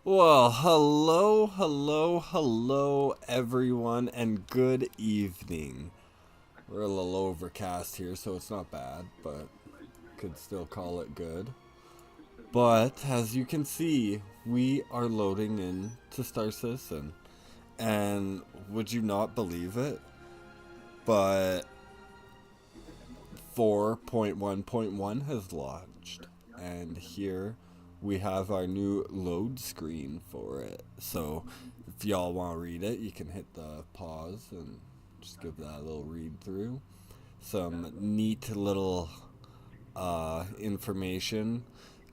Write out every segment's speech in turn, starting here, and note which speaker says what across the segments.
Speaker 1: Well, hello, everyone, and good evening. We're a little overcast here, so it's not bad, but could still call it good. But as you can see, we are loading into Star Citizen, and would you not believe it? But 4.1.1 has launched, and here we have our new load screen for it. So if y'all want to read it, you can hit the pause and just give that a little read through. Some neat little information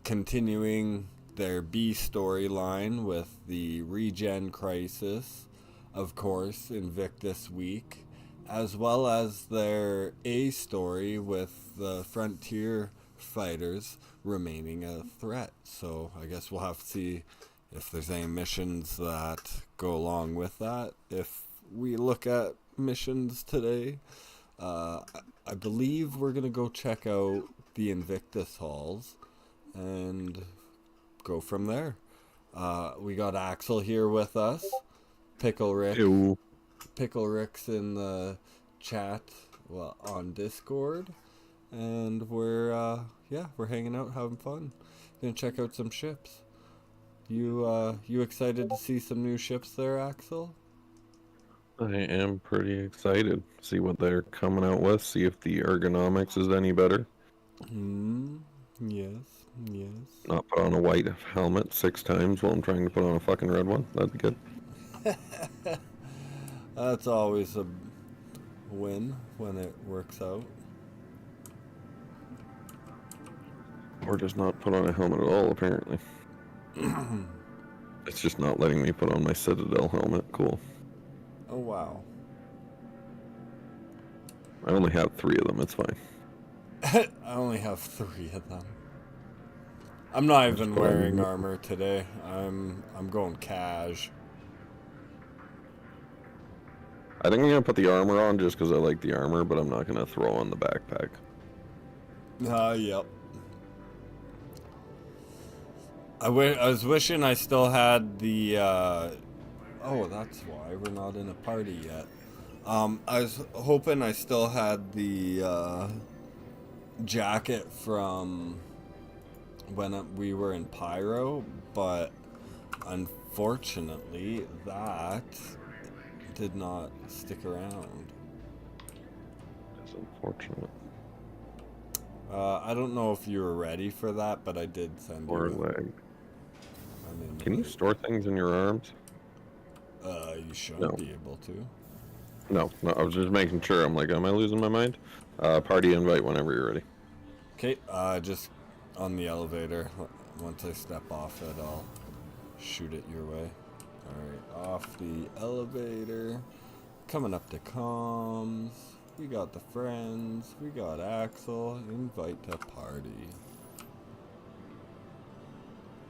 Speaker 1: continuing their B storyline with the regen crisis, of course, Invictus week, as well as their A story with the frontier fighters remaining a threat. So I guess we'll have to see if there's any missions that go along with that. If we look at missions today, I believe we're going to go check out the Invictus halls and go from there. We got Axel here with us. Pickle Rick.
Speaker 2: Ew.
Speaker 1: Pickle Rick's in the chat, well, on Discord, and we're hanging out, having fun. Gonna check out some ships. You excited to see some new ships there, Axel?
Speaker 2: I am pretty excited. See what they're coming out with. See if the ergonomics is any better.
Speaker 1: Yes.
Speaker 2: Not put on a white helmet 6 times while I'm trying to put on a fucking red one. That'd be good.
Speaker 1: That's always a win when it works out.
Speaker 2: Or just not put on a helmet at all, apparently. It's just not letting me put on my Citadel helmet. Cool.
Speaker 1: Oh, wow.
Speaker 2: I only have 3 of them. It's fine.
Speaker 1: I only have 3 of them. I'm not even wearing armor today. I'm going cash.
Speaker 2: I think I'm going to put the armor on just because I like the armor, but I'm not going to throw on the backpack.
Speaker 1: Yep. I was wishing I still had the, oh, that's why we're not in a party yet. I was hoping I still had the, jacket from when we were in Pyro, but unfortunately that did not stick around.
Speaker 2: It's unfortunate.
Speaker 1: I don't know if you were ready for that, but I did send
Speaker 2: Or
Speaker 1: you.
Speaker 2: leg. Can you store things in your arms?
Speaker 1: You shouldn't be able to.
Speaker 2: No, I was just making sure. I'm like, am I losing my mind? Party invite whenever you're ready.
Speaker 1: Okay, just on the elevator. Once I step off it, I'll shoot it your way. Alright, off the elevator. Coming up to comms. We got the friends. We got Axel. Invite to party.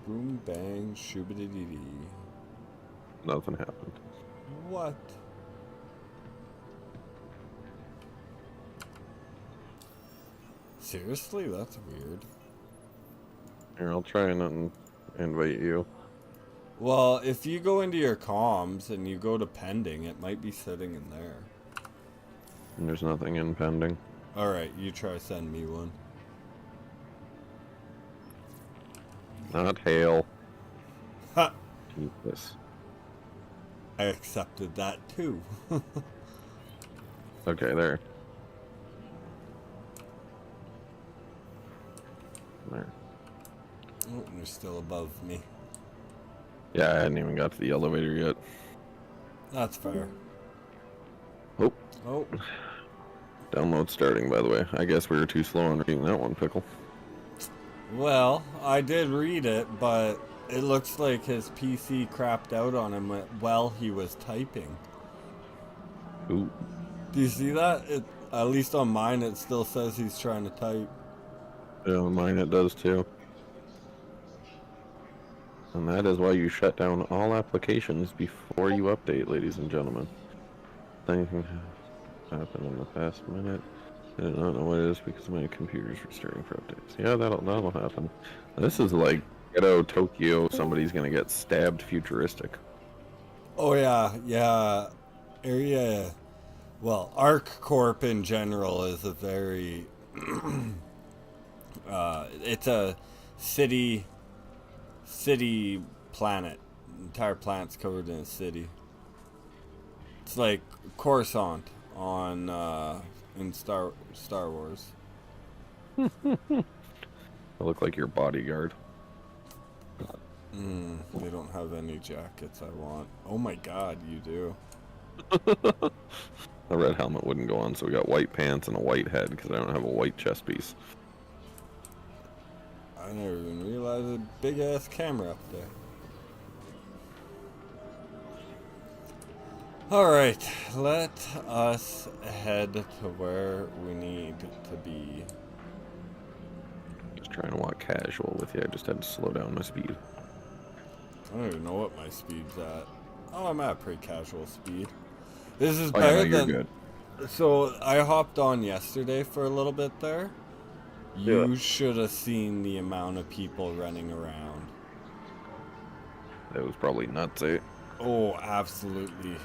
Speaker 1: Boom, bang, shoobity-dee-dee.
Speaker 2: Nothing happened.
Speaker 1: What? Seriously? That's weird.
Speaker 2: Here, I'll try and invite you.
Speaker 1: Well, if you go into your comms and you go to pending, it might be sitting in there.
Speaker 2: And there's nothing in pending.
Speaker 1: Alright, you try send me one.
Speaker 2: Not hail.
Speaker 1: Ha!
Speaker 2: Jesus.
Speaker 1: I accepted that too.
Speaker 2: Okay, there. There.
Speaker 1: Oh, you're still above me.
Speaker 2: Yeah, I hadn't even got to the elevator yet.
Speaker 1: That's fair.
Speaker 2: Oh. Download starting, by the way. I guess we were too slow on reading that one, Pickle.
Speaker 1: Well, I did read it, but it looks like his PC crapped out on him while he was typing.
Speaker 2: Ooh.
Speaker 1: Do you see that? At least on mine, it still says he's trying to type.
Speaker 2: Yeah, mine it does too. And that is why you shut down all applications before you update, ladies and gentlemen. Anything happened in the past minute. I don't know what it is because my computer's restarting for updates. Yeah, that'll happen. This is like Ghetto Tokyo, somebody's gonna get stabbed futuristic.
Speaker 1: Oh yeah, yeah. Area. Well, Arc Corp in general is a very. It's a city planet. The entire planet's covered in a city. It's like Coruscant on in Star Wars.
Speaker 2: I look like your bodyguard.
Speaker 1: They don't have any jackets I want. Oh my god, you do.
Speaker 2: The red helmet wouldn't go on, so we got white pants and a white head because I don't have a white chest piece.
Speaker 1: I never even realized a big ass camera up there. Alright, let us head to where we need to be.
Speaker 2: Just trying to walk casual with you. I just had to slow down my speed.
Speaker 1: I don't even know what my speed's at. Oh, I'm at pretty casual speed. This is
Speaker 2: Oh, yeah,
Speaker 1: better
Speaker 2: no, you're
Speaker 1: than.
Speaker 2: good.
Speaker 1: So I hopped on yesterday for a little bit there. You
Speaker 2: Yeah.
Speaker 1: should have seen the amount of people running around.
Speaker 2: It was probably nuts, eh?
Speaker 1: Oh, absolutely.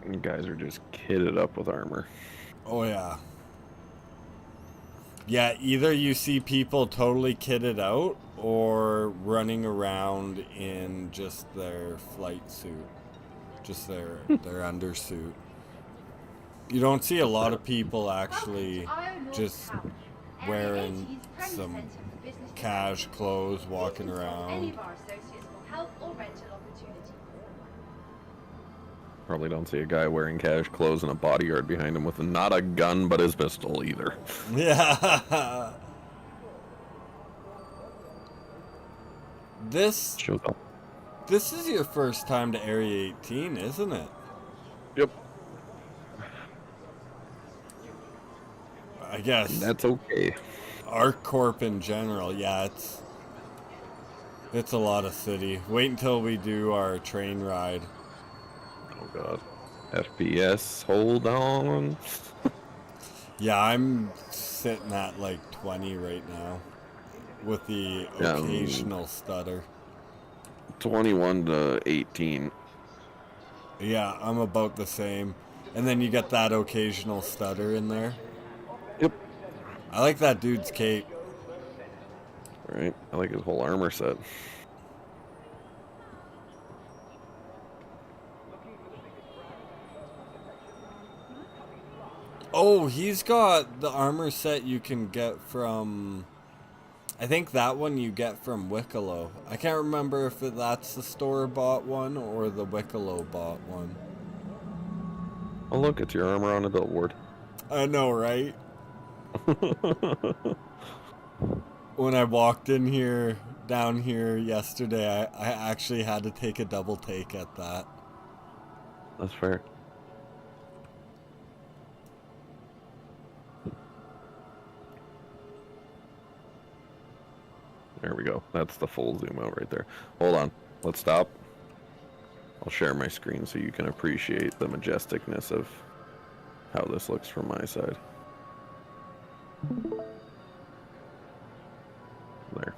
Speaker 2: You guys are just kitted up with armor.
Speaker 1: Oh, yeah. Yeah, either you see people totally kitted out or running around in just their flight suit. Just their undersuit. You don't see a lot of people actually just wearing some cash clothes walking around.
Speaker 2: Probably don't see a guy wearing cash clothes and a bodyguard behind him with not a gun but his pistol either.
Speaker 1: Yeah. This
Speaker 2: Shows up.
Speaker 1: this is your first time to Area 18, isn't it?
Speaker 2: Yep.
Speaker 1: I guess.
Speaker 2: That's okay.
Speaker 1: Arc Corp in general, yeah, it's a lot of city. Wait until we do our train ride.
Speaker 2: Oh god. FPS, hold on.
Speaker 1: Yeah, I'm sitting at like 20 right now with the occasional stutter.
Speaker 2: 21 to 18.
Speaker 1: Yeah, I'm about the same. And then you get that occasional stutter in there.
Speaker 2: Yep.
Speaker 1: I like that dude's cape.
Speaker 2: Right. I like his whole armor set.
Speaker 1: Oh, he's got the armor set you can get from... I think that one you get from Wicklow. I can't remember if that's the store-bought one or the Wicklow-bought one.
Speaker 2: Oh look, it's your armor on a billboard.
Speaker 1: I know, right? When I walked in here, down here yesterday, I actually had to take a double take at that.
Speaker 2: That's fair. There we go. That's the full zoom out right there. Hold on. Let's stop. I'll share my screen so you can appreciate the majesticness of how this looks from my side. There.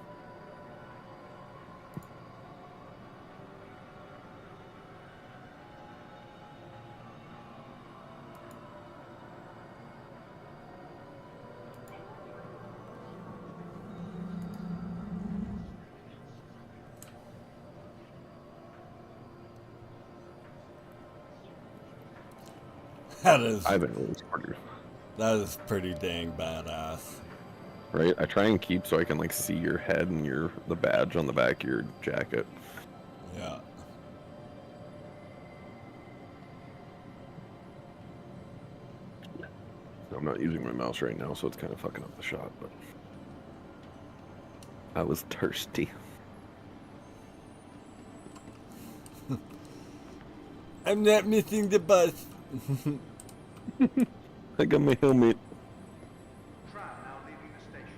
Speaker 1: That is
Speaker 2: I think it was pretty.
Speaker 1: that is pretty dang badass.
Speaker 2: Right? I try and keep so I can like see your head and the badge on the back of your jacket.
Speaker 1: Yeah.
Speaker 2: I'm not using my mouse right now, so it's kind of fucking up the shot, but I was thirsty.
Speaker 1: I'm not missing the bus.
Speaker 2: I got my helmet.
Speaker 3: Tram now leaving the station.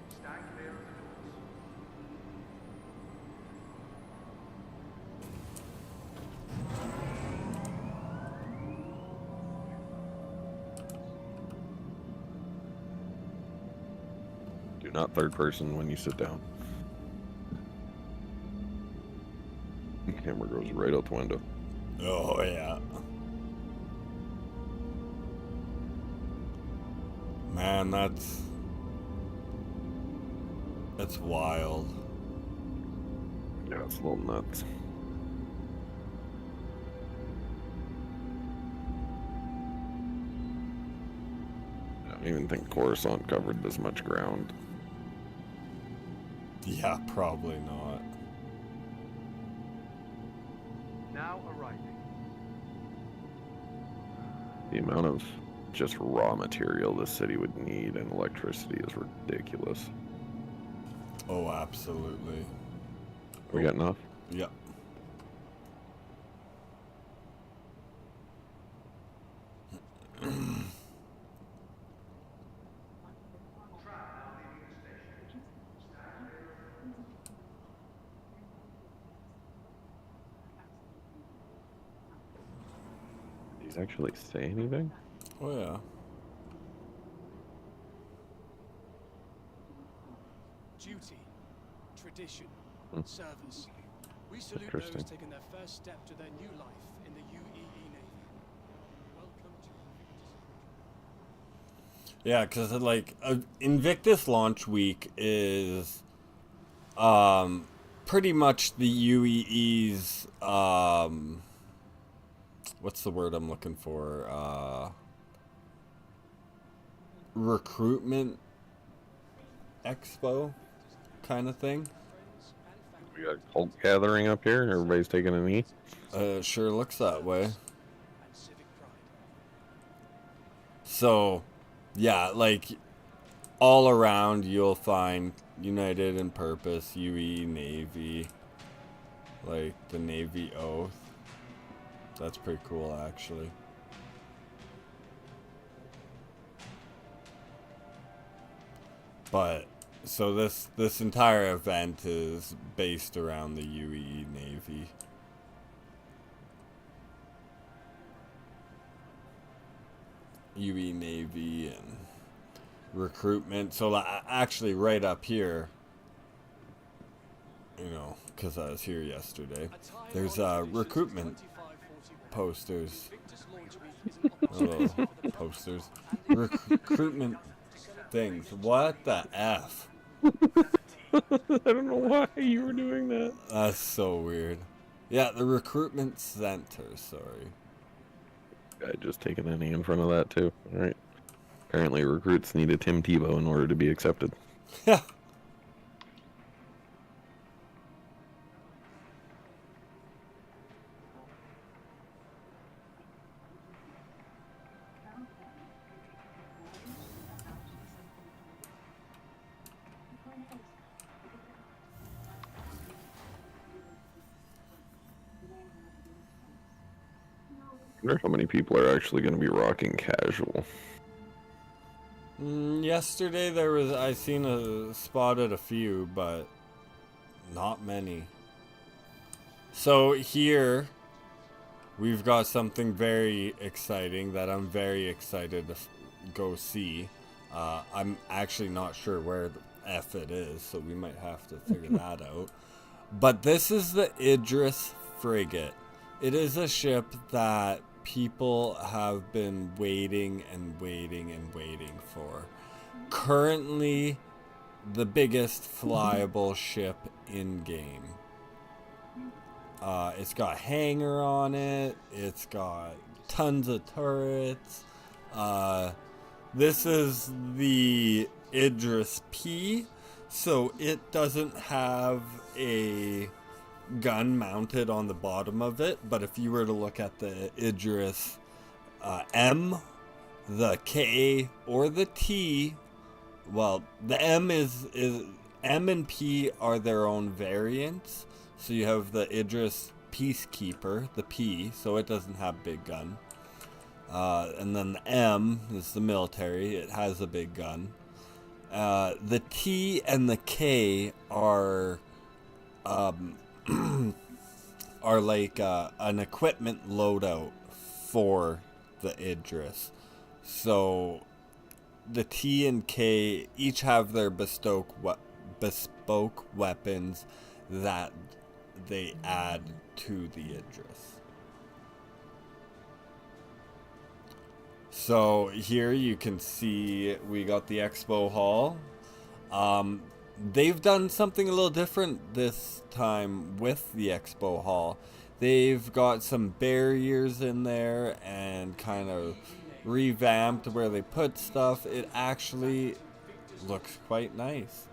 Speaker 3: Stand clear of the doors.
Speaker 2: not third person when you sit down. The camera goes right out the window.
Speaker 1: Oh, yeah. Man, that's wild.
Speaker 2: Yeah, it's a little nuts. I don't even think Coruscant covered this much ground.
Speaker 1: Yeah, probably not.
Speaker 3: Now arriving.
Speaker 2: The amount of just raw material this city would need and electricity is ridiculous.
Speaker 1: Oh, absolutely.
Speaker 2: We got enough?
Speaker 1: Yep.
Speaker 2: Did he actually say anything?
Speaker 1: Oh, yeah.
Speaker 4: Duty, tradition, service. We salute
Speaker 2: Interesting.
Speaker 4: those taking their first step to their new life in the UEE Navy. Welcome to Invictus.
Speaker 1: Yeah, because like Invictus launch week is pretty much the UEE's what's the word I'm looking for? Recruitment expo kind of thing.
Speaker 2: We got a cult gathering up here. Everybody's taking a knee.
Speaker 1: Sure looks that way.
Speaker 4: And civic pride.
Speaker 1: So, yeah, like all around you'll find United in Purpose, UE Navy, like the Navy Oath. That's pretty cool, actually. But so this entire event is based around the UE Navy. UE Navy and recruitment. So actually right up here, you know, because I was here yesterday, there's recruitment posters. Hello, posters. Recruitment things. What the F?
Speaker 2: I don't know why you were doing that.
Speaker 1: That's so weird. Yeah, the recruitment center, sorry.
Speaker 2: Guy just taking a knee in front of that too. All right. Apparently, recruits need a Tim Tebow in order to be accepted.
Speaker 1: Yeah.
Speaker 2: I wonder how many people are actually going to be rocking casual.
Speaker 1: Yesterday I spotted a few, but not many. So here we've got something very exciting that I'm very excited to go see. I'm actually not sure where the F it is, so we might have to figure that out. But this is the Idris frigate. It is a ship that people have been waiting and waiting and waiting for. Currently, the biggest flyable ship in game. It's got hangar on it. It's got tons of turrets. This is the Idris P, so it doesn't have a gun mounted on the bottom of it, but if you were to look at the Idris M, the K, or the T, well, the M is M and P are their own variants. So you have the Idris Peacekeeper, the P, so it doesn't have big gun. And then the M is the military, it has a big gun. The T and the K are are like an equipment loadout for the Idris. So the T and K each have their bespoke weapons that they add to the Idris. So here you can see we got the expo hall. They've done something a little different this time with the expo hall. They've got some barriers in there and kind of revamped where they put stuff. It actually looks quite nice.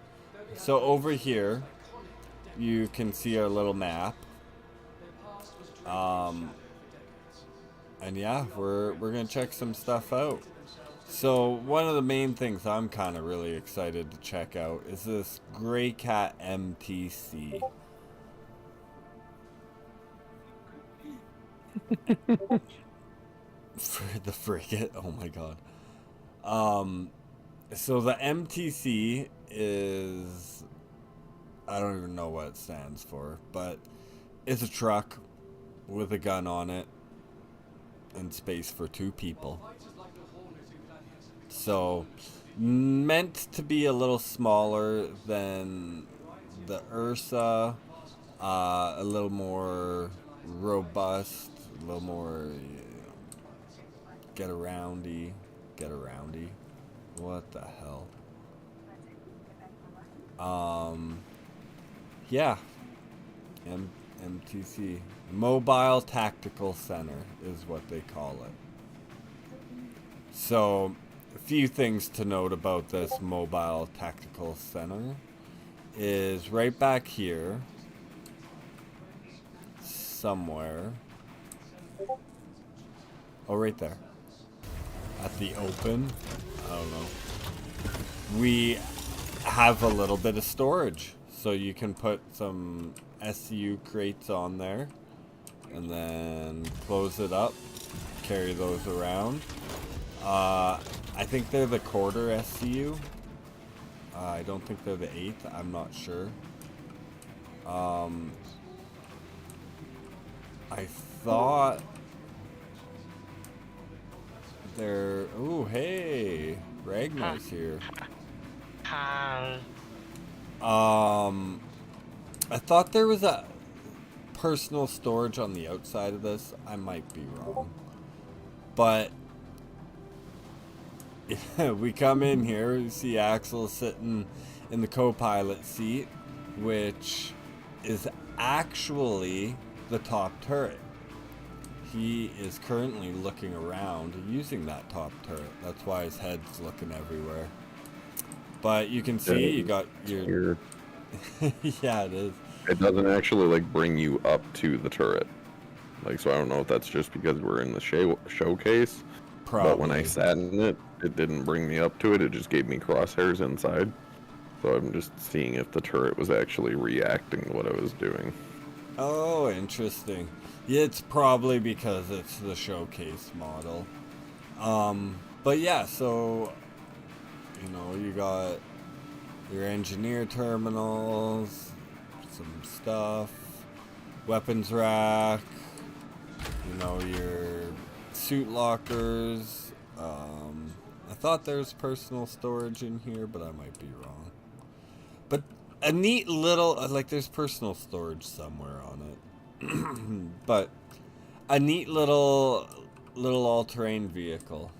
Speaker 1: So over here you can see our little map. And yeah, we're gonna check some stuff out. So one of the main things I'm kind of really excited to check out is this Grey Cat MTC. For the frigate, oh my god. So the MTC is, I don't even know what it stands for, but it's a truck with a gun on it and space for 2 people. So meant to be a little smaller than the Ursa, a little more robust, a little more get aroundy. What the hell? Yeah. MTC. Mobile Tactical Center is what they call it. So, a few things to note about this Mobile Tactical Center is right back here somewhere. Oh, right there. At the open. I don't know. We have a little bit of storage. So you can put some SCU crates on there. And then close it up. Carry those around. I think they're the quarter SCU. I don't think they're the 8th. I'm not sure. I thought they're... Ooh, hey! Ragnar's here. I thought there was a personal storage on the outside of this. I might be wrong. But we come in here, we see Axel sitting in the co-pilot seat, which is actually the top turret. He is currently looking around using that top turret. That's why his head's looking everywhere. But you can see you got your... Yeah, it is.
Speaker 2: It doesn't actually like bring you up to the turret. Like, so I don't know if that's just because we're in the showcase.
Speaker 1: Probably.
Speaker 2: But when I sat in it, it didn't bring me up to it. It just gave me crosshairs inside. So I'm just seeing if the turret was actually reacting to what I was doing.
Speaker 1: Oh, interesting. Yeah, it's probably because it's the showcase model. But yeah, so, you know, you got your engineer terminals, some stuff, weapons rack, you know, your suit lockers. I thought there was personal storage in here, but I might be wrong. But a neat little, like, there's personal storage somewhere on it. But a neat little all-terrain vehicle.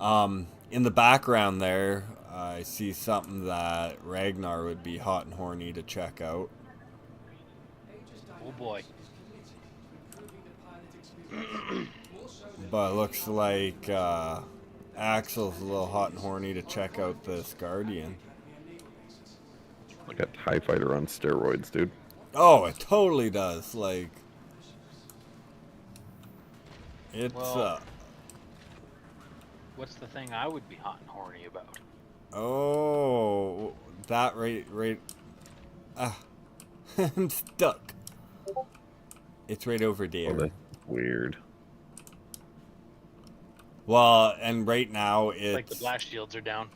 Speaker 1: In the background there, I see something that Ragnar would be hot and horny to check out.
Speaker 5: Oh boy.
Speaker 1: But it looks like Axel's a little hot and horny to check out this Guardian.
Speaker 2: Like a TIE fighter on steroids, dude.
Speaker 1: Oh, it totally does. Like, it's
Speaker 5: Well, what's the thing I would be hot and horny about?
Speaker 1: oh, that right. I'm stuck. It's right over
Speaker 2: Oh,
Speaker 1: there.
Speaker 2: that's weird.
Speaker 1: Well, and right now it's
Speaker 5: Like the blast shields are down.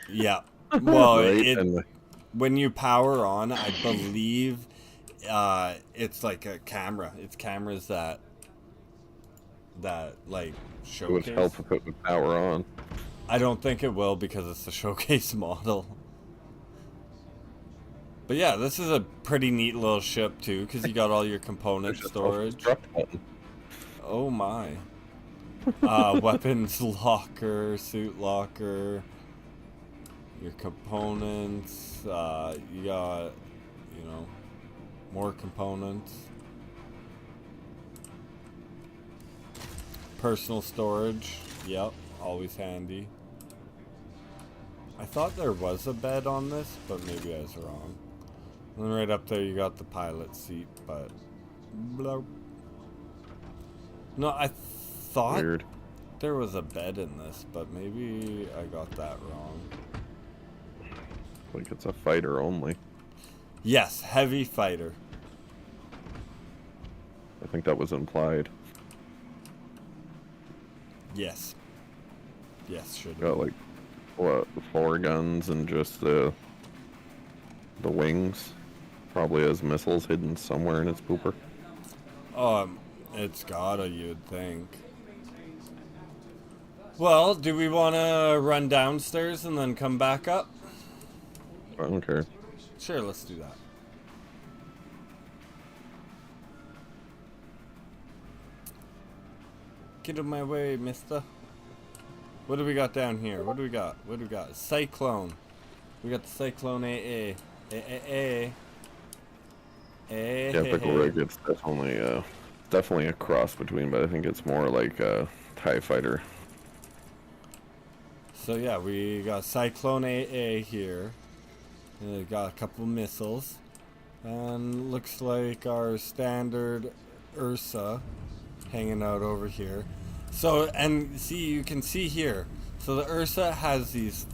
Speaker 1: yeah. Well,
Speaker 2: Right? And
Speaker 1: when you power on, I believe it's like a camera. It's cameras that like
Speaker 2: It would
Speaker 1: showcase.
Speaker 2: help if it would power on.
Speaker 1: I don't think it will because it's a showcase model. But yeah, this is a pretty neat little ship too, because you got all your component
Speaker 2: There's a
Speaker 1: storage.
Speaker 2: self-destruct button.
Speaker 1: Oh my. Weapons locker, suit locker, your components, you got, you know, more components. Personal storage, yep, always handy. I thought there was a bed on this, but maybe I was wrong. And then right up there you got the pilot seat, but blah. No, I thought
Speaker 2: Weird.
Speaker 1: there was a bed in this, but maybe I got that wrong.
Speaker 2: Like it's a fighter only.
Speaker 1: Yes, heavy fighter.
Speaker 2: I think that was implied.
Speaker 1: Yes. Yes, should
Speaker 2: Got like what, 4 guns and just the wings. Probably has missiles hidden somewhere in its pooper.
Speaker 1: It's gotta, you'd think. Well, do we want to run downstairs and then come back up?
Speaker 2: I don't care.
Speaker 1: Sure, let's do that. Get in my way, mister. What do we got down here? What do we got? What do we got? Cyclone. We got the Cyclone AA. AA.
Speaker 2: Yeah, pickle rig. It's definitely a cross between, but I think it's more like a TIE fighter.
Speaker 1: So yeah, we got Cyclone AA here. And we got a couple missiles. And looks like our standard Ursa hanging out over here. So, and see, you can see here. So the Ursa has these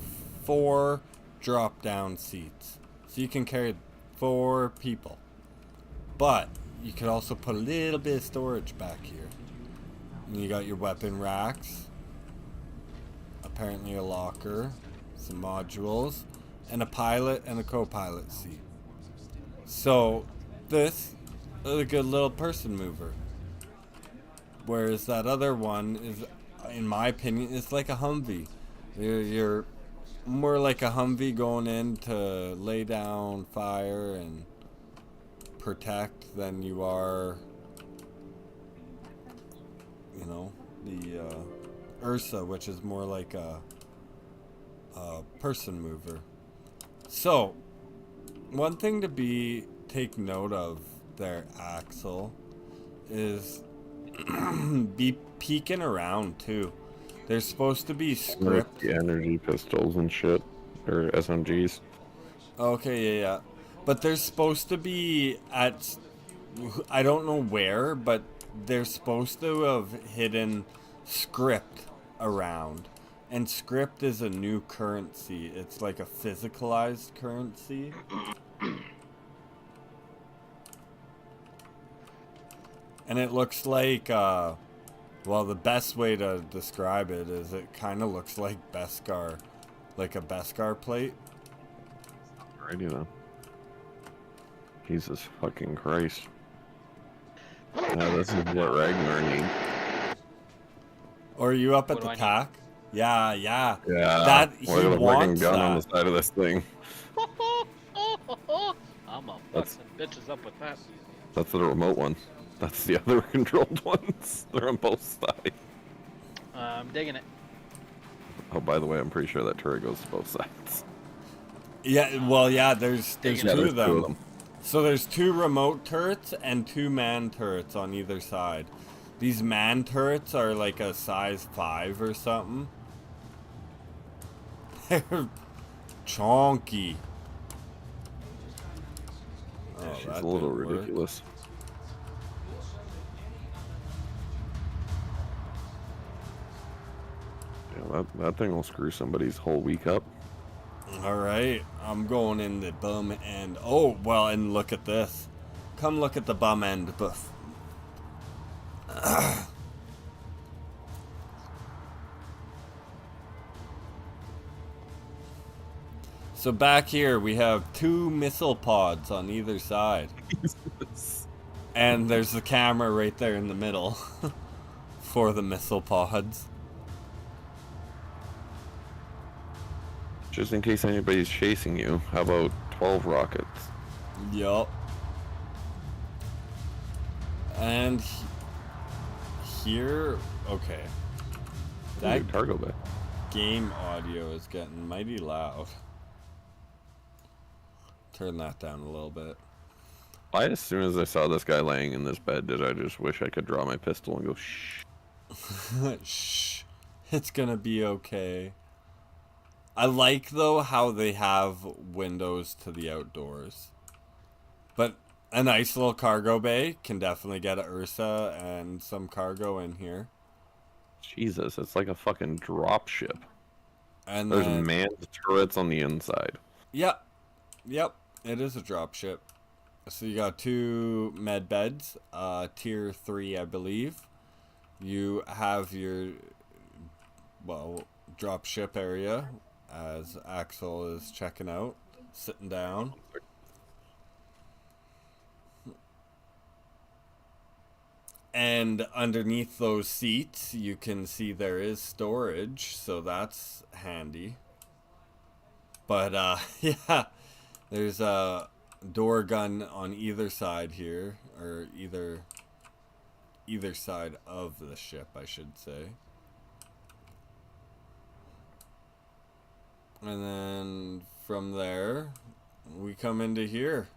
Speaker 1: 4 drop down seats. So you can carry 4 people. But you could also put a little bit of storage back here. And you got your weapon racks. Apparently a locker. Some modules. And a pilot and a co-pilot seat. So this is a good little person mover. Whereas that other one is, in my opinion, it's like a Humvee. You're more like a Humvee going in to lay down fire and protect than you are, you know, the Ursa, which is more like a person mover. So, one thing to take note of there, Axel, is be peeking around too. There's supposed to be script.
Speaker 2: The energy pistols and shit, or SMGs.
Speaker 1: Okay, yeah. But there's supposed to be I don't know where, but they're supposed to have hidden script around. And script is a new currency. It's like a physicalized currency. And it looks like, well, the best way to describe it is it kind of looks like Beskar, like a Beskar plate.
Speaker 2: Alrighty then. Jesus fucking Christ. Yeah, this is what Ragnar needs.
Speaker 1: Or are you up at
Speaker 5: What
Speaker 1: the
Speaker 5: do I need?
Speaker 1: TAC? Yeah.
Speaker 2: Yeah.
Speaker 1: That he
Speaker 2: Look at the fucking
Speaker 1: wants
Speaker 2: gun on the
Speaker 1: that.
Speaker 2: side of this thing.
Speaker 5: I'm a fuck
Speaker 2: That's-
Speaker 5: some bitches up with that.
Speaker 2: That's the remote one. That's the other controlled ones. They're on both sides.
Speaker 5: I'm digging it.
Speaker 2: Oh, by the way, I'm pretty sure that turret goes to both sides.
Speaker 1: Yeah, well, yeah. There's
Speaker 5: Yeah,
Speaker 1: two
Speaker 2: there's
Speaker 1: of them.
Speaker 2: 2 of them.
Speaker 1: So there's 2 remote turrets and 2 man turrets on either side. These man turrets are like a size 5 or something. They're chonky.
Speaker 2: Yeah,
Speaker 1: Oh,
Speaker 2: she's
Speaker 1: that
Speaker 2: a little
Speaker 1: didn't work.
Speaker 2: ridiculous. Yeah, that thing will screw somebody's whole week up.
Speaker 1: All right, I'm going in the bum end. Oh, well, and look at this. Come look at the bum end buff. So back here we have 2 missile pods on either side. And there's the camera right there in the middle. for the missile pods.
Speaker 2: Just in case anybody's chasing you, how about 12 rockets?
Speaker 1: Yup. And here, okay. That
Speaker 2: Ooh, cargo bay.
Speaker 1: game audio is getting mighty loud. Turn that down a little bit.
Speaker 2: As soon as I saw this guy laying in this bed, did I just wish I could draw my pistol and go shh?
Speaker 1: Shh. It's gonna be okay. I like, though, how they have windows to the outdoors. But a nice little cargo bay can definitely get a Ursa and some cargo in here.
Speaker 2: Jesus, it's like a fucking drop ship.
Speaker 1: And
Speaker 2: There's
Speaker 1: then,
Speaker 2: manned turrets on the inside.
Speaker 1: yep, it is a drop ship. So you got 2 med beds, tier 3, I believe. You have your, well, drop ship area as Axel is checking out, sitting down. And underneath those seats, you can see there is storage, so that's handy. But, yeah, there's a door gun on either side here, or either side of the ship, I should say. And then from there, we come into here.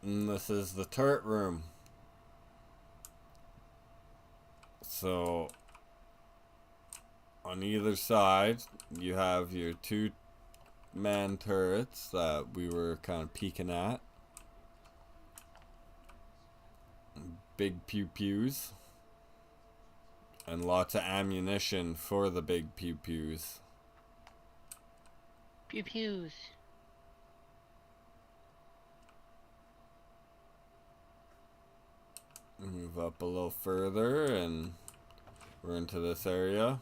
Speaker 1: And this is the turret room. So, on either side, you have your 2-man turrets that we were kind of peeking at. Big pew-pews. And lots of ammunition for the big pew-pews.
Speaker 5: Pew pews.
Speaker 1: Move up a little further and we're into this area.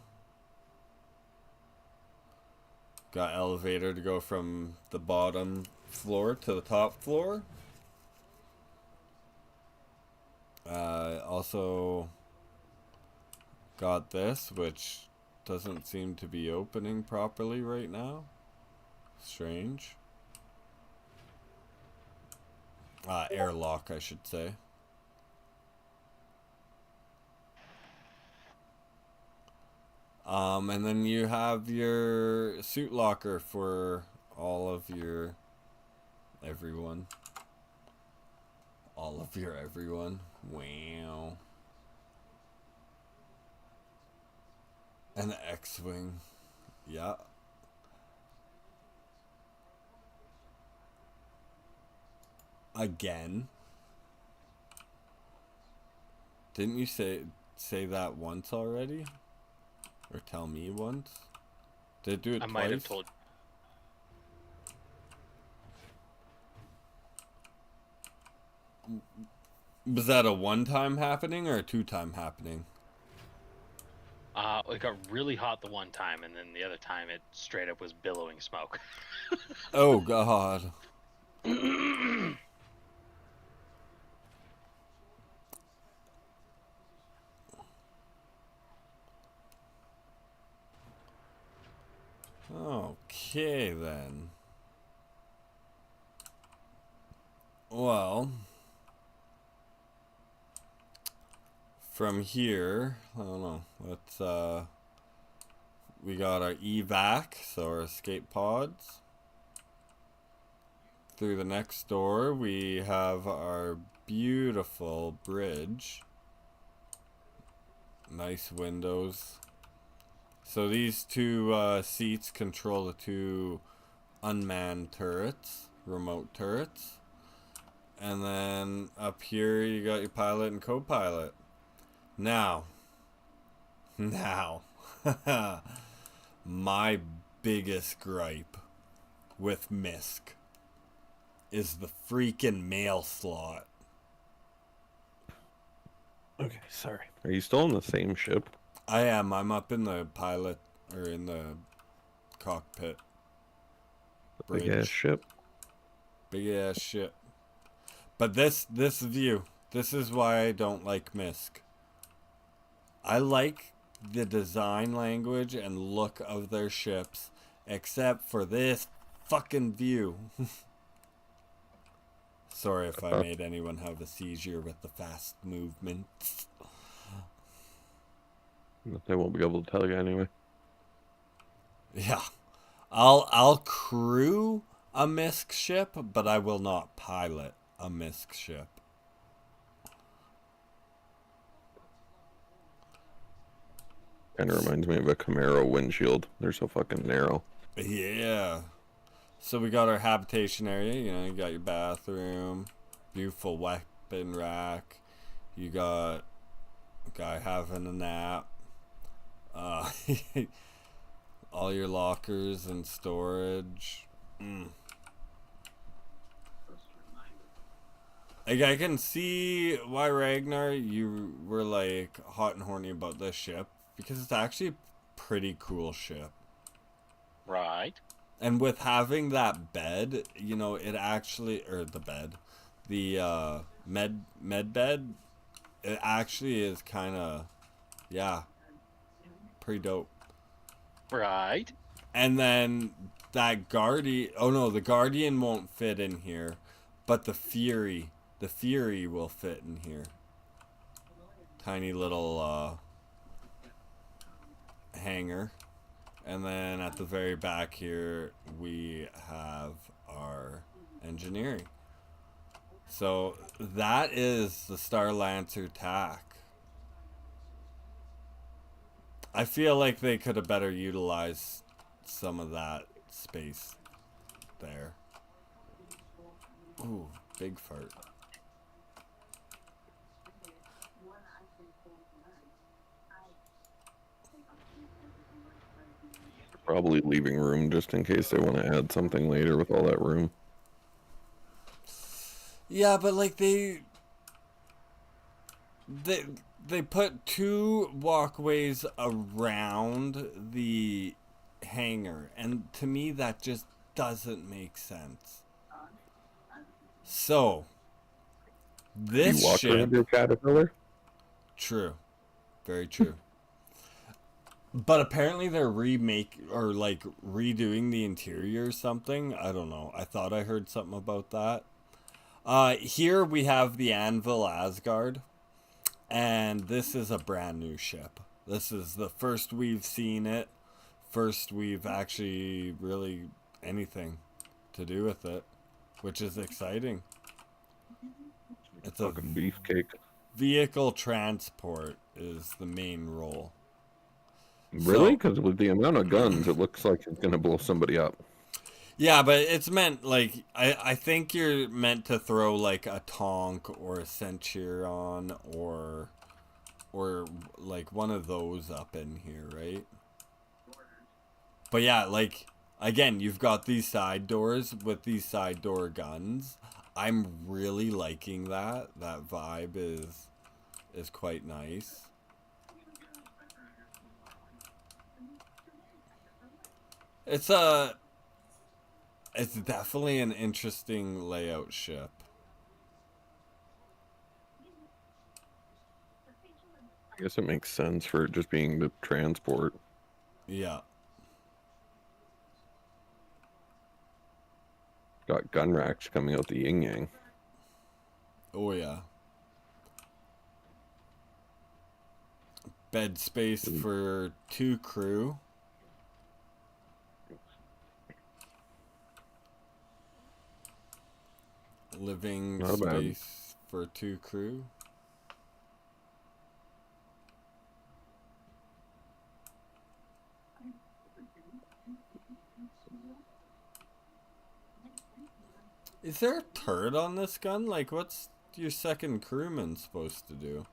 Speaker 1: Got elevator to go from the bottom floor to the top floor. Also got this, which doesn't seem to be opening properly right now. Strange. Airlock, I should say. And then you have your suit locker for all of your everyone. All of your everyone. Wow. And the X-Wing. Yeah. Again. Didn't you say that once already? Or tell me once? Did it do it
Speaker 5: I
Speaker 1: twice?
Speaker 5: might have told.
Speaker 1: Was that a one-time happening or a two-time happening?
Speaker 5: It got really hot the one time, and then the other time it straight up was billowing smoke.
Speaker 1: Oh, God. Okay, then. Well, from here, I don't know, let's, we got our evac, so our escape pods. Through the next door, we have our beautiful bridge. Nice windows. So these 2 seats control the 2 unmanned turrets, remote turrets. And then up here you got your pilot and co-pilot. Now, my biggest gripe with MISC is the freaking mail slot.
Speaker 2: Okay, sorry. Are you still in the same ship?
Speaker 1: I am. I'm up in the pilot, or in the cockpit.
Speaker 2: Big ass ship.
Speaker 1: Big ass ship. But this view, This is why I don't like Misk. I like the design language and look of their ships, except for this fucking view. Sorry if I made anyone have a seizure with the fast movements.
Speaker 2: They won't be able to tell you anyway.
Speaker 1: Yeah. I'll crew a Misk ship, but I will not pilot a Misk ship.
Speaker 2: Kind of reminds me of a Camaro windshield. They're so fucking narrow.
Speaker 1: Yeah. So we got our habitation area. You know, you got your bathroom, beautiful weapon rack. You got a guy having a nap. All your lockers and storage. Like, I can see why, Ragnar, you were like hot and horny about this ship, because it's actually a pretty cool ship.
Speaker 5: Right.
Speaker 1: And with having that bed, you know, it actually, or the bed, the med bed, it actually is kind of, yeah, pretty dope.
Speaker 5: Right.
Speaker 1: And then that Guardian, oh no, the Guardian won't fit in here, but the Fury will fit in here. Tiny little hangar. And then at the very back here, we have our engineering. So that is the Star Lancer TAC. I feel like they could have better utilized some of that space there. Ooh, big fart.
Speaker 2: Probably leaving room just in case they want to add something later with all that room.
Speaker 1: Yeah, but like they put two walkways around the hangar, and to me that just doesn't make sense. So this
Speaker 2: You walk
Speaker 1: ship,
Speaker 2: around your caterpillar?
Speaker 1: true, very true. But apparently they're redoing the interior or something. I don't know. I thought I heard something about that. Here we have the Anvil Asgard, and this is a brand new ship. This is the first we've seen it. First we've actually really anything to do with it, which is exciting. It's a
Speaker 2: Fucking beefcake.
Speaker 1: vehicle transport is the main role.
Speaker 2: Really?
Speaker 1: So-
Speaker 2: Because with the amount of guns, it looks like it's gonna blow somebody up.
Speaker 1: Yeah, but it's meant like I think you're meant to throw like a Tonk or a Centurion or like one of those up in here, right? But yeah, like again, you've got these side doors with these side door guns. I'm really liking that. That vibe is quite nice. It's definitely an interesting layout ship.
Speaker 2: I guess it makes sense for it just being the transport.
Speaker 1: Yeah.
Speaker 2: Got gun racks coming out the yin yang.
Speaker 1: Oh yeah. Bed space for 2 crew. Living
Speaker 2: Not bad.
Speaker 1: space for 2 crew. Is there a turret on this gun? Like, what's your second crewman supposed to do?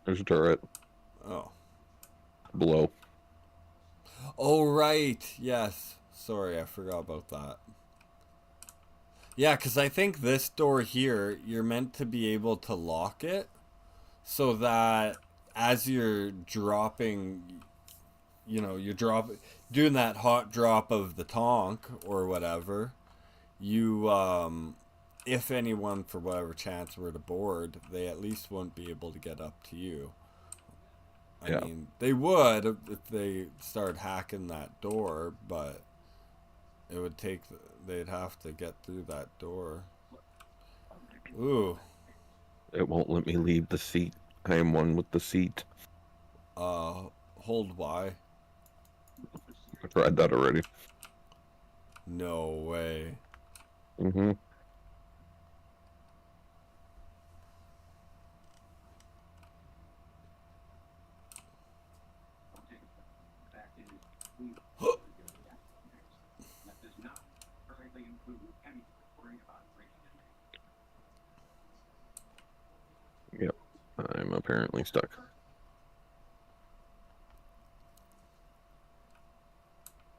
Speaker 2: There's a turret
Speaker 1: Oh.
Speaker 2: below.
Speaker 1: Oh, right. Yes. Sorry, I forgot about that. Yeah, because I think this door here, you're meant to be able to lock it so that as you're dropping, you know, doing that hot drop of the Tonk or whatever, you if anyone, for whatever chance, were to board, they at least wouldn't be able to get up to you. I
Speaker 2: Yeah.
Speaker 1: mean, they would if they started hacking that door, but it would take. They'd have to get through that door. Ooh.
Speaker 2: It won't let me leave the seat. I am one with the seat.
Speaker 1: Hold Y.
Speaker 2: I tried that already.
Speaker 1: No way.
Speaker 2: Mm-hmm. Yep. I'm apparently stuck.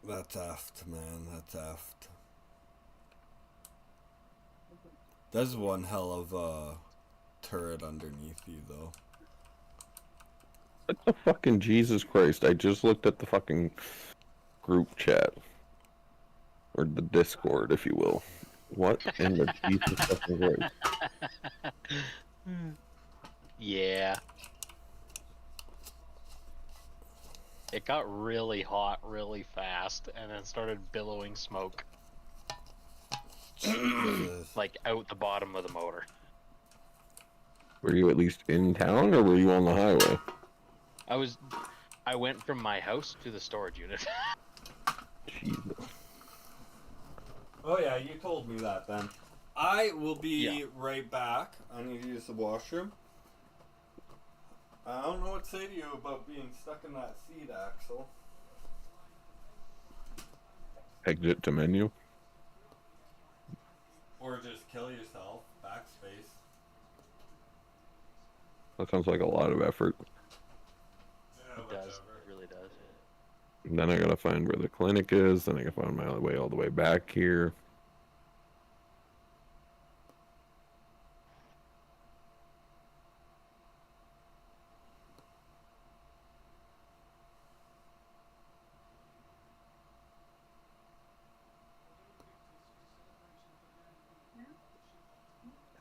Speaker 1: That's effed, man. That's effed. There's one hell of a turret underneath you, though.
Speaker 2: What the fucking Jesus Christ? I just looked at the fucking group chat. Or the Discord, if you will. What in the Jesus fucking Christ?
Speaker 5: Yeah. It got really hot really fast and then started billowing smoke.
Speaker 1: Jesus.
Speaker 5: Like out the bottom of the motor.
Speaker 2: Were you at least in town or were you on the highway?
Speaker 5: I went from my house to the storage unit.
Speaker 2: Jesus.
Speaker 1: Oh yeah, you told me that then. I will be
Speaker 5: Yeah.
Speaker 1: right back. I need to use the washroom. I don't know what to say to you about being stuck in that seat, Axel.
Speaker 2: Exit to menu.
Speaker 1: Or just kill yourself. Backspace.
Speaker 2: That sounds like a lot of effort.
Speaker 1: Yeah,
Speaker 5: It does. It really does.
Speaker 2: And then I gotta find where the clinic is, then I gotta find my way all the way back here.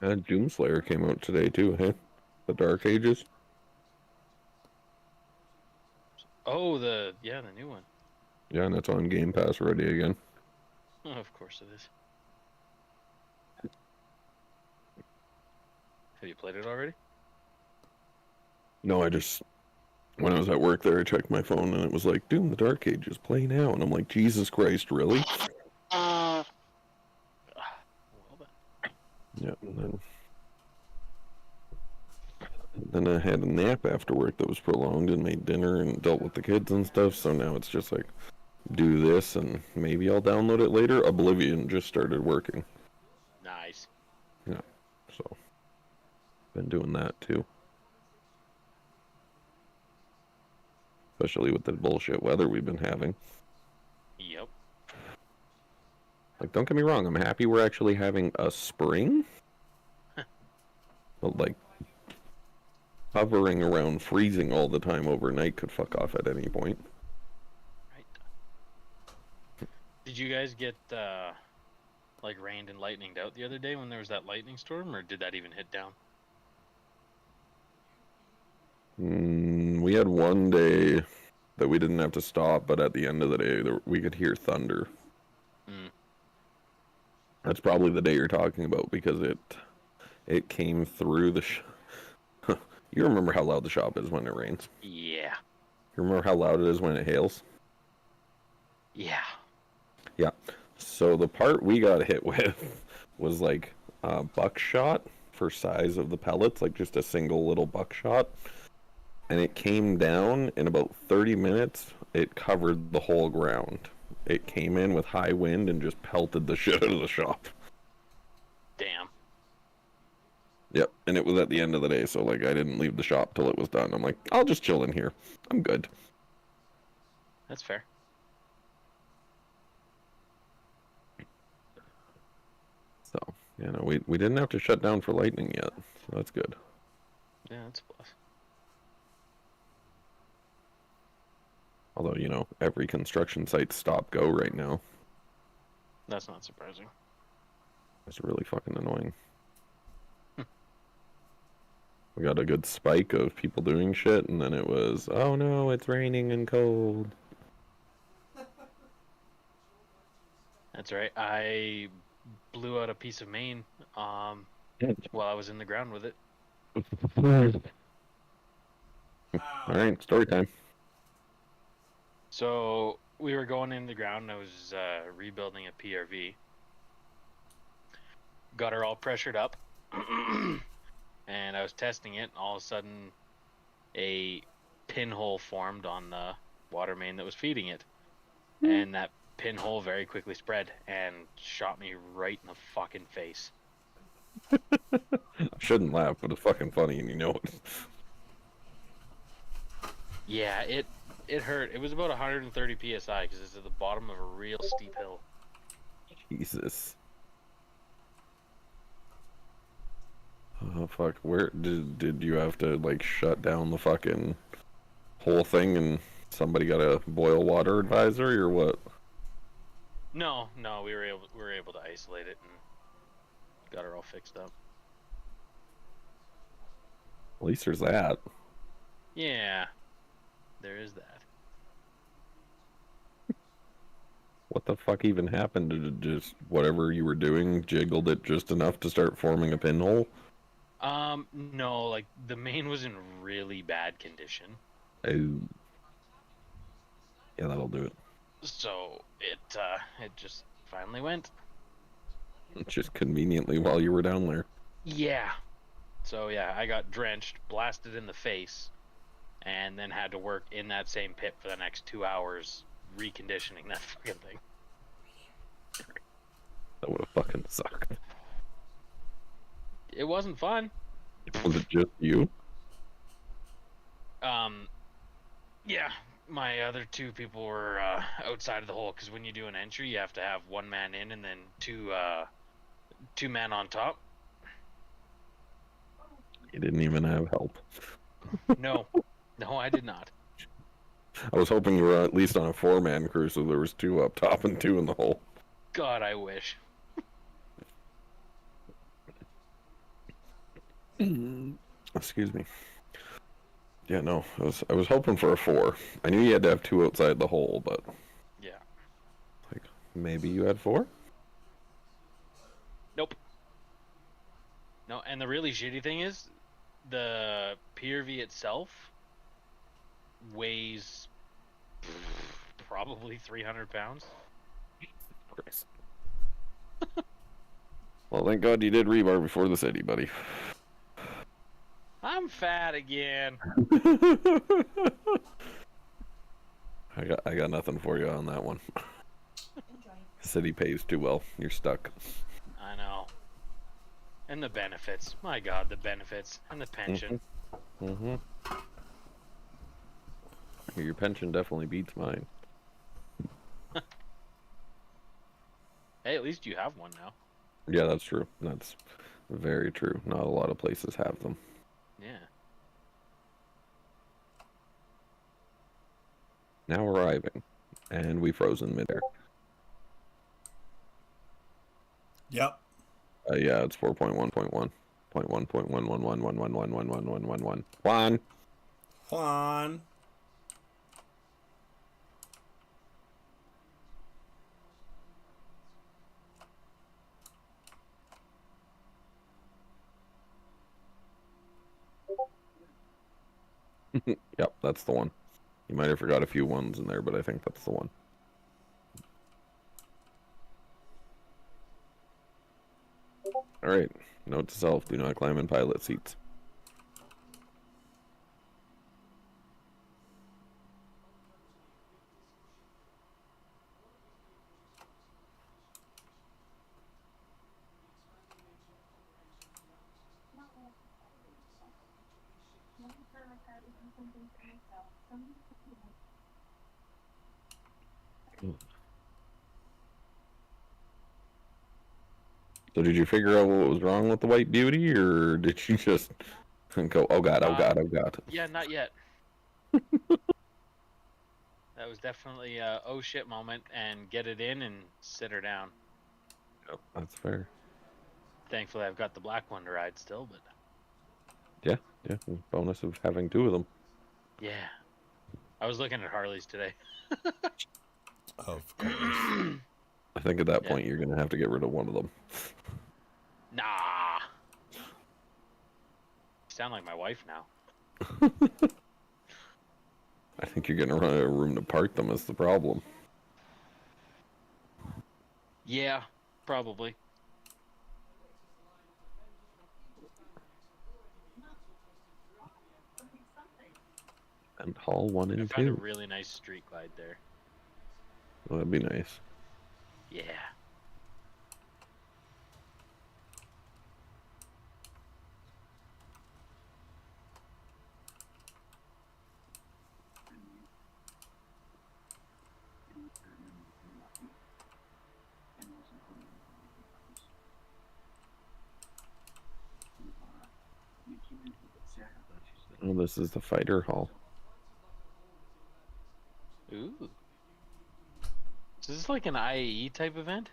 Speaker 2: And Doomslayer came out today too, hey? The Dark Ages.
Speaker 5: Oh, the new one.
Speaker 2: Yeah, and that's on Game Pass already again.
Speaker 5: Oh, of course it is. Have you played it already?
Speaker 2: No, when I was at work there, I checked my phone and it was like, Doom, the Dark Ages, play now. And I'm like, Jesus Christ, really?
Speaker 5: Well then.
Speaker 2: Yeah, and then I had a nap after work that was prolonged and made dinner and dealt with the kids and stuff. So now it's just like, do this and maybe I'll download it later. Oblivion just started working.
Speaker 5: Nice.
Speaker 2: Yeah, so been doing that too. Especially with the bullshit weather we've been having.
Speaker 5: Yep.
Speaker 2: Like, don't get me wrong, I'm happy we're actually having a spring. But like, hovering around freezing all the time overnight could fuck off at any point.
Speaker 5: Right. Did you guys get like rained and lightninged out the other day when there was that lightning storm, or did that even hit down?
Speaker 2: We had one day that we didn't have to stop, but at the end of the day, we could hear thunder.
Speaker 5: Mm.
Speaker 2: That's probably the day you're talking about because it came through the. You remember how loud the shop is when it rains?
Speaker 5: Yeah.
Speaker 2: You remember how loud it is when it hails?
Speaker 5: Yeah.
Speaker 2: Yeah. So the part we got hit with was like buckshot for size of the pellets, like just a single little buckshot. And it came down in about 30 minutes. It covered the whole ground. It came in with high wind and just pelted the shit out of the shop.
Speaker 5: Damn.
Speaker 2: Yep, and it was at the end of the day, so like I didn't leave the shop till it was done. I'm like, I'll just chill in here. I'm good.
Speaker 5: That's fair.
Speaker 2: So, we didn't have to shut down for lightning yet, so that's good.
Speaker 5: Yeah, that's a plus.
Speaker 2: Although, every construction site's stop-go right now.
Speaker 5: That's not surprising.
Speaker 2: It's really fucking annoying. We got a good spike of people doing shit, and then it was, oh no, it's raining and cold.
Speaker 5: That's right. I blew out a piece of main while I was in the ground with it.
Speaker 2: Alright, story time.
Speaker 5: So we were going in the ground. I was rebuilding a PRV. Got her all pressured up. And I was testing it, and all of a sudden a pinhole formed on the water main that was feeding it. And that pinhole very quickly spread and shot me right in the fucking face.
Speaker 2: I shouldn't laugh, but it's fucking funny, and you know it.
Speaker 5: Yeah, it hurt. It was about 130 psi because it's at the bottom of a real steep hill.
Speaker 2: Jesus. Oh fuck, where did you have to like shut down the fucking whole thing and somebody got a boil water advisory or what?
Speaker 5: No, we were able to isolate it and got her all fixed up.
Speaker 2: At least there's that.
Speaker 5: Yeah, there is that.
Speaker 2: What the fuck even happened? Did it just whatever you were doing jiggled it just enough to start forming a pinhole?
Speaker 5: No, like the main was in really bad condition.
Speaker 2: Oh. Yeah, that'll do it.
Speaker 5: So it just finally went.
Speaker 2: Just conveniently while you were down there.
Speaker 5: Yeah. So yeah, I got drenched, blasted in the face, and then had to work in that same pit for the next 2 hours reconditioning that fucking thing.
Speaker 2: That would have fucking sucked.
Speaker 5: It wasn't fun.
Speaker 2: Was it just you?
Speaker 5: Yeah, my other two people were outside of the hole because when you do an entry, you have to have one man in and then two men on top.
Speaker 2: You didn't even have help.
Speaker 5: No, I did not.
Speaker 2: I was hoping you were at least on a 4-man crew, so there was 2 up top and 2 in the hole.
Speaker 5: God, I wish.
Speaker 2: Excuse me. Yeah, no, I was hoping for a 4. I knew you had to have 2 outside the hole, but
Speaker 5: Yeah.
Speaker 2: like maybe you had 4.
Speaker 5: Nope. No, and the really shitty thing is, the PRV itself weighs probably 300 pounds.
Speaker 2: Christ. Well, thank God you did rebar before the city, buddy.
Speaker 5: I'm fat again.
Speaker 2: I got nothing for you on that one. City pays too well. You're stuck.
Speaker 5: I know. And the benefits. My God, the benefits. And the pension.
Speaker 2: Mm-hmm. Your pension definitely beats mine.
Speaker 5: Hey, at least you have one now.
Speaker 2: Yeah, that's true. That's very true. Not a lot of places have them.
Speaker 5: Yeah.
Speaker 2: Now arriving. And we froze in midair.
Speaker 1: Yep.
Speaker 2: Yeah, it's 4.1.1.1.1.11111111111. Juan.
Speaker 1: Juan.
Speaker 2: Yep, that's the one. You might have forgot a few ones in there, but I think that's the one. Alright, note to self, do not climb in pilot seats. So did you figure out what was wrong with the White Beauty, or did you just go, oh god, oh god, oh god?
Speaker 5: Yeah, not yet. That was definitely a oh shit moment, and get it in and sit her down.
Speaker 2: Yep, that's fair.
Speaker 5: Thankfully, I've got the black one to ride still, but
Speaker 2: Yeah, yeah. Bonus of having two of them.
Speaker 5: yeah. I was looking at Harleys today.
Speaker 1: Of course.
Speaker 2: I think at that
Speaker 5: Yeah.
Speaker 2: point you're gonna have to get rid of one of them.
Speaker 5: Nah. You sound like my wife now.
Speaker 2: I think you're gonna run out of room to park them is the problem.
Speaker 5: Yeah, probably.
Speaker 2: And haul 1
Speaker 5: I
Speaker 2: and
Speaker 5: found a
Speaker 2: 2.
Speaker 5: really nice street glide there.
Speaker 2: Well, that'd be nice.
Speaker 5: Yeah.
Speaker 2: Oh, this is the fighter hall.
Speaker 5: Ooh. So this is like an IAE type event?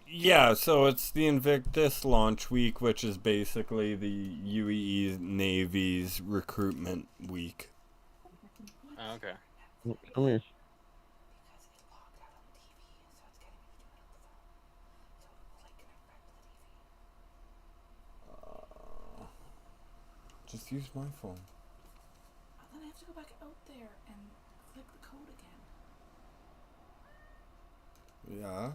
Speaker 1: Yeah, so it's the Invictus launch week, which is basically the UEE Navy's recruitment week.
Speaker 5: Oh, okay.
Speaker 2: Oh, come here.
Speaker 1: Just use my phone.
Speaker 6: Then I have to go back out there and click the code again.
Speaker 1: Yeah.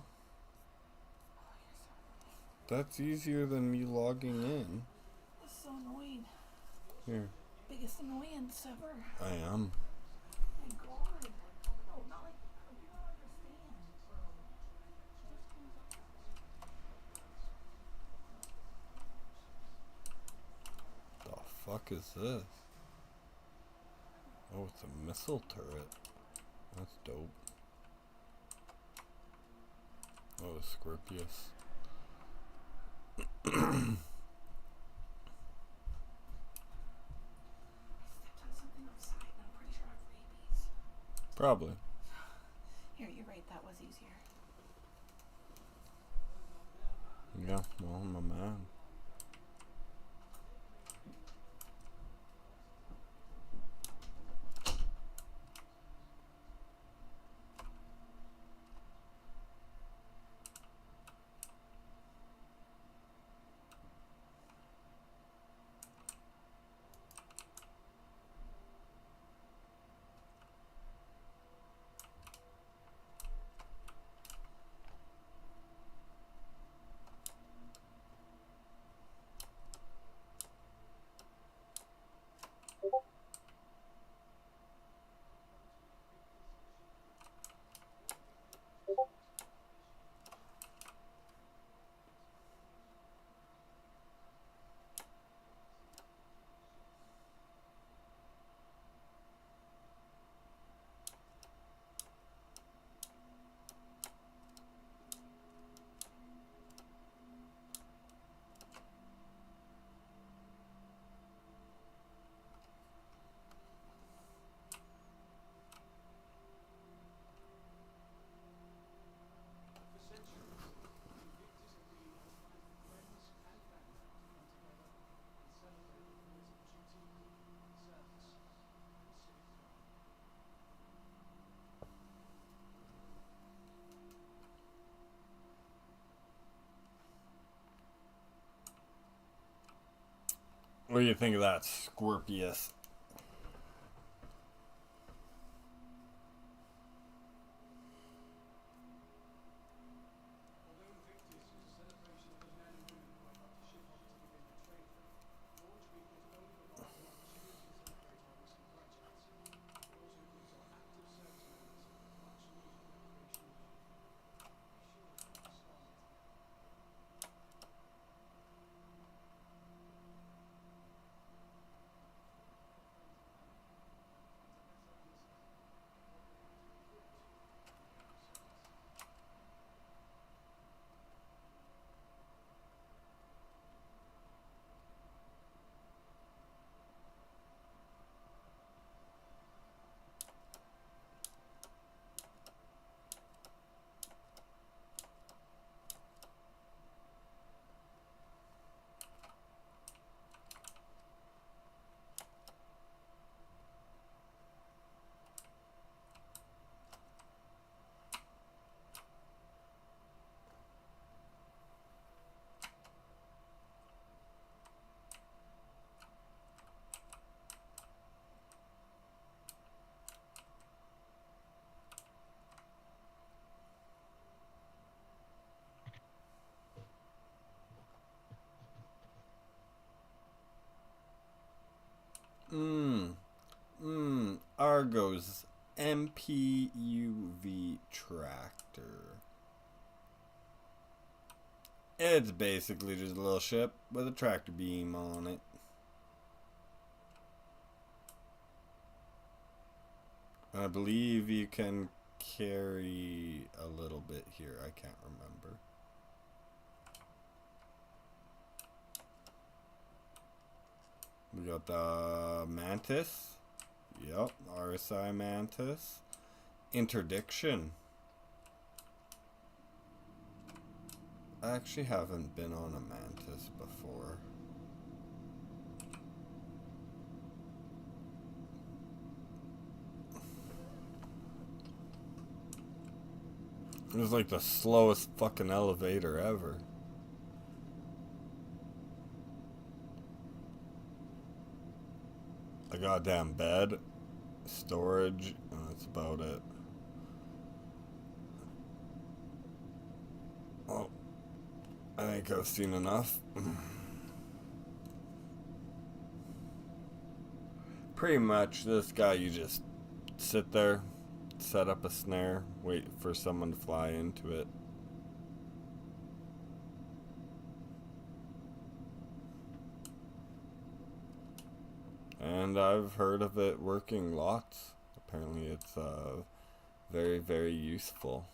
Speaker 1: That's easier than me logging in.
Speaker 6: It's so annoying.
Speaker 1: Here.
Speaker 6: Biggest annoyance ever.
Speaker 1: I am.
Speaker 6: My God. No, not like you don't understand.
Speaker 1: The fuck is this? Oh, it's a missile turret. That's dope. Oh, Scorpius.
Speaker 6: I stepped on something outside and I'm pretty sure I have rabies.
Speaker 1: Probably.
Speaker 6: Here, you're right, that was easier.
Speaker 1: Yeah, well, I'm a man. What do you think of that, Scorpius? Argo's MPUV tractor. It's basically just a little ship with a tractor beam on it. I believe you can carry a little bit here. I can't remember. We got the Mantis. Yep, RSI Mantis. Interdiction. I actually haven't been on a Mantis before. It was like the slowest fucking elevator ever. A goddamn bed, storage, and that's about it. Oh, I think I've seen enough. Pretty much, this guy, you just sit there, set up a snare, wait for someone to fly into it. And I've heard of it working lots. Apparently it's very, very useful.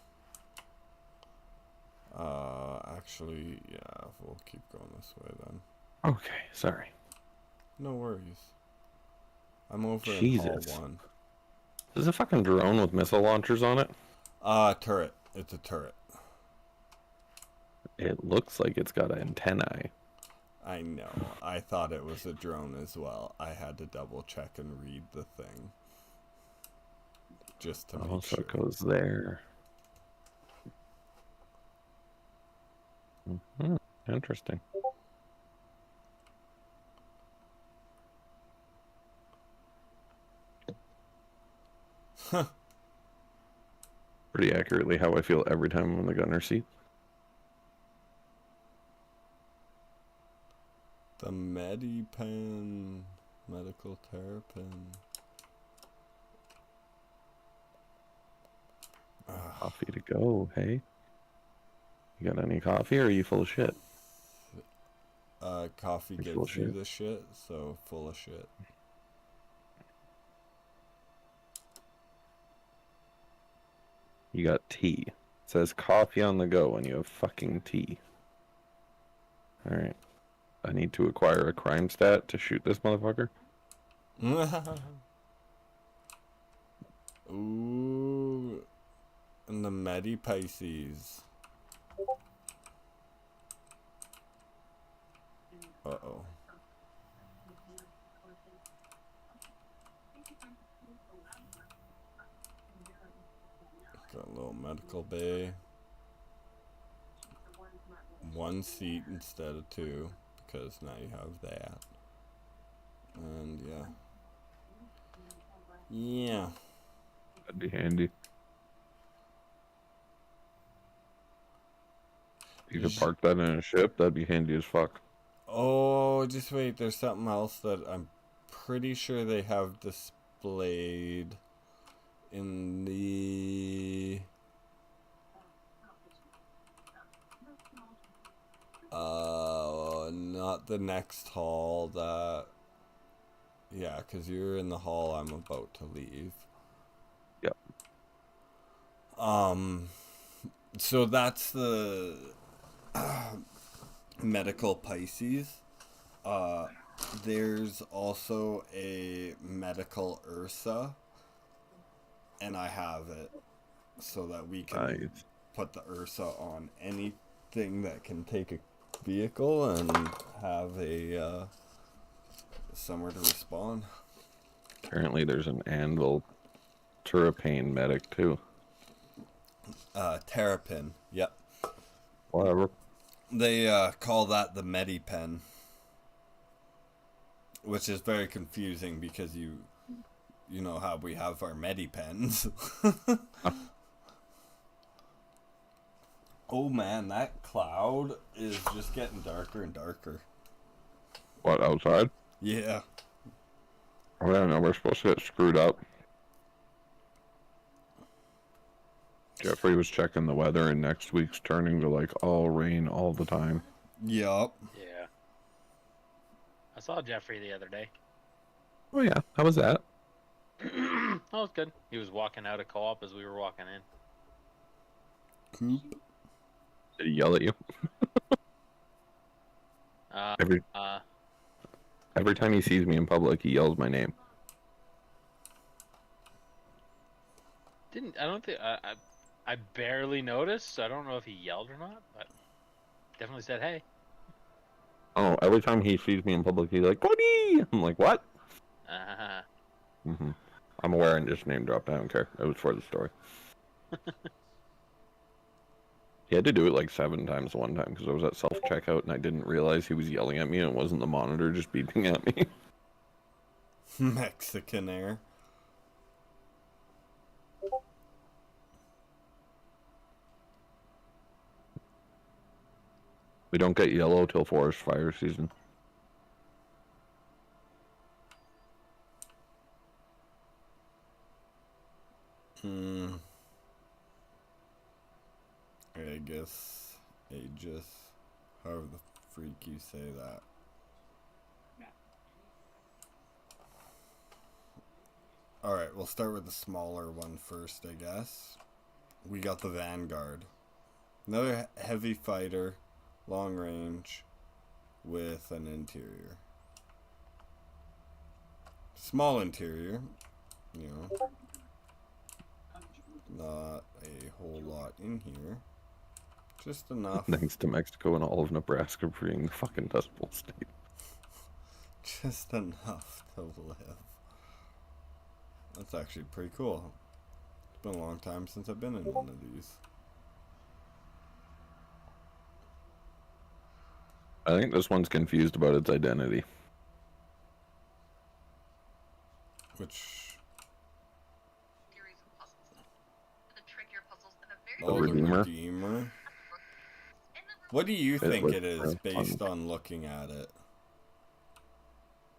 Speaker 1: Actually, yeah, we'll keep going this way then.
Speaker 2: Okay, sorry.
Speaker 1: No worries. I'm over
Speaker 2: Jesus.
Speaker 1: in Hall 1.
Speaker 2: Is a fucking drone with missile launchers on it?
Speaker 1: Turret. It's a turret.
Speaker 2: It looks like it's got antennae.
Speaker 1: I know. I thought it was a drone as well. I had to double check and read the thing. Just to make
Speaker 2: Oh, so
Speaker 1: sure.
Speaker 2: it goes there. Interesting. Pretty accurately how I feel every time I'm in the gunner seat.
Speaker 1: The MediPen. Medical Terrapin.
Speaker 2: Coffee to go, hey? You got any coffee or are you full of shit?
Speaker 1: Coffee
Speaker 2: You full
Speaker 1: gives you
Speaker 2: shit?
Speaker 1: the shit, so full of shit.
Speaker 2: You got tea. It says coffee on the go and you have fucking tea. Alright. I need to acquire a crime stat to shoot this motherfucker.
Speaker 1: Ooh. And the Medi-Pisces. Uh-oh. Got a little medical bay. 1 seat instead of 2, because now you have that. And yeah. Yeah.
Speaker 2: That'd be handy. You could park that in a ship, that'd be handy as fuck.
Speaker 1: Oh, just wait, there's something else that I'm pretty sure they have displayed in the not the next hall, that, yeah, because you're in the hall I'm about to leave.
Speaker 2: Yep.
Speaker 1: So that's the medical Pisces. There's also a medical Ursa, and I have it so that we can
Speaker 2: Nice.
Speaker 1: put the Ursa on anything that can take a vehicle and have a somewhere to respond.
Speaker 2: Apparently there's an Anvil Turripane medic too.
Speaker 1: Terrapin, yep.
Speaker 2: Whatever.
Speaker 1: They call that the MediPen, which is very confusing because you know how we have our MediPens. Oh man, that cloud is just getting darker and darker.
Speaker 2: What, outside?
Speaker 1: Yeah.
Speaker 2: Oh yeah, no, we're supposed to get screwed up. Jeffrey was checking the weather, and next week's turning to like all rain all the time.
Speaker 1: Yup.
Speaker 5: Yeah. I saw Jeffrey the other day.
Speaker 2: Oh yeah, how was that?
Speaker 5: That was good. He was walking out of co-op as we were walking in.
Speaker 1: Coop.
Speaker 2: Did he yell at you? Every every time he sees me in public, he yells my name.
Speaker 5: I don't think I barely noticed, so I don't know if he yelled or not, but definitely said hey.
Speaker 2: Oh, every time he sees me in public, he's like, "Cody!" I'm like, "What?"
Speaker 5: Uh-huh.
Speaker 2: I'm aware and just name dropped. I don't care. It was for the story. He had to do it like 7 times one time because I was at self-checkout and I didn't realize he was yelling at me and it wasn't the monitor just beeping at me.
Speaker 1: Mexican air.
Speaker 2: We don't get yellow till forest fire season.
Speaker 1: I guess Aegis. However the freak you say that. Alright, we'll start with the smaller one first, I guess. We got the Vanguard. Another heavy fighter, long range, with an interior. Small interior, you know. Not a whole lot in here. Just enough.
Speaker 2: Thanks to Mexico and all of Nebraska for being the fucking Dust Bowl state.
Speaker 1: Just enough to live. That's actually pretty cool. It's been a long time since I've been in one of these.
Speaker 2: I think this one's confused about its identity.
Speaker 1: Which...
Speaker 6: Series of puzzles. The trickier puzzles in a very
Speaker 1: Oh,
Speaker 2: Redeemer.
Speaker 1: the Redeemer. What do you think
Speaker 2: looks
Speaker 1: it is
Speaker 2: very
Speaker 1: based
Speaker 2: fun.
Speaker 1: on looking at it?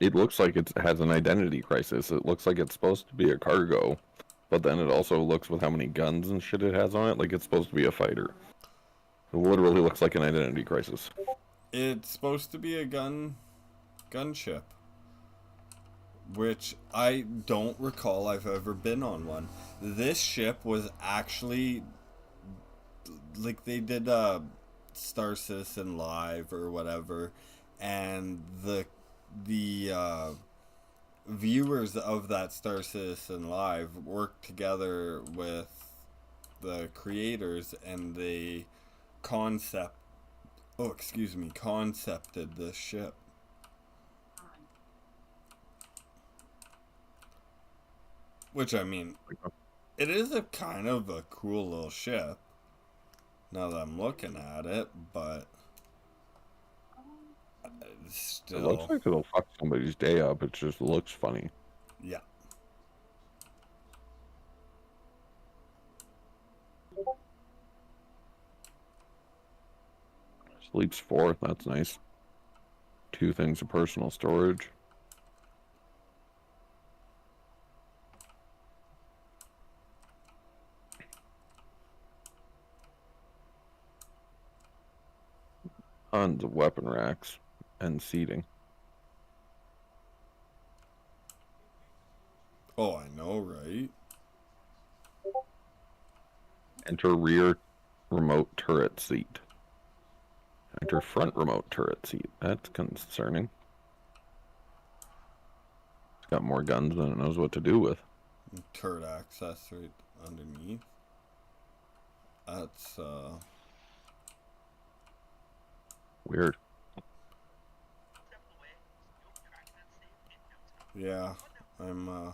Speaker 2: It looks like it has an identity crisis. It looks like it's supposed to be a cargo, but then it also looks with how many guns and shit it has on it like it's supposed to be a fighter. It literally looks like an identity crisis.
Speaker 1: It's supposed to be a gunship. Which I don't recall I've ever been on one. This ship was actually... Like, they did Star Citizen Live or whatever, and the viewers of that Star Citizen Live worked together with the creators, and they concepted this ship. Which, I mean, it is a kind of a cool little ship, now that I'm looking at it, but still...
Speaker 2: It looks like it'll fuck somebody's day up. It just looks funny.
Speaker 1: Yeah.
Speaker 2: Sleeps 4, that's nice. 2 things of personal storage. Tons of weapon racks and seating.
Speaker 1: Oh, I know, right?
Speaker 2: Enter rear remote turret seat. Enter front remote turret seat. That's concerning. It's got more guns than it knows what to do with.
Speaker 1: Turret access right underneath. That's,
Speaker 2: Weird.
Speaker 1: yeah, I'm,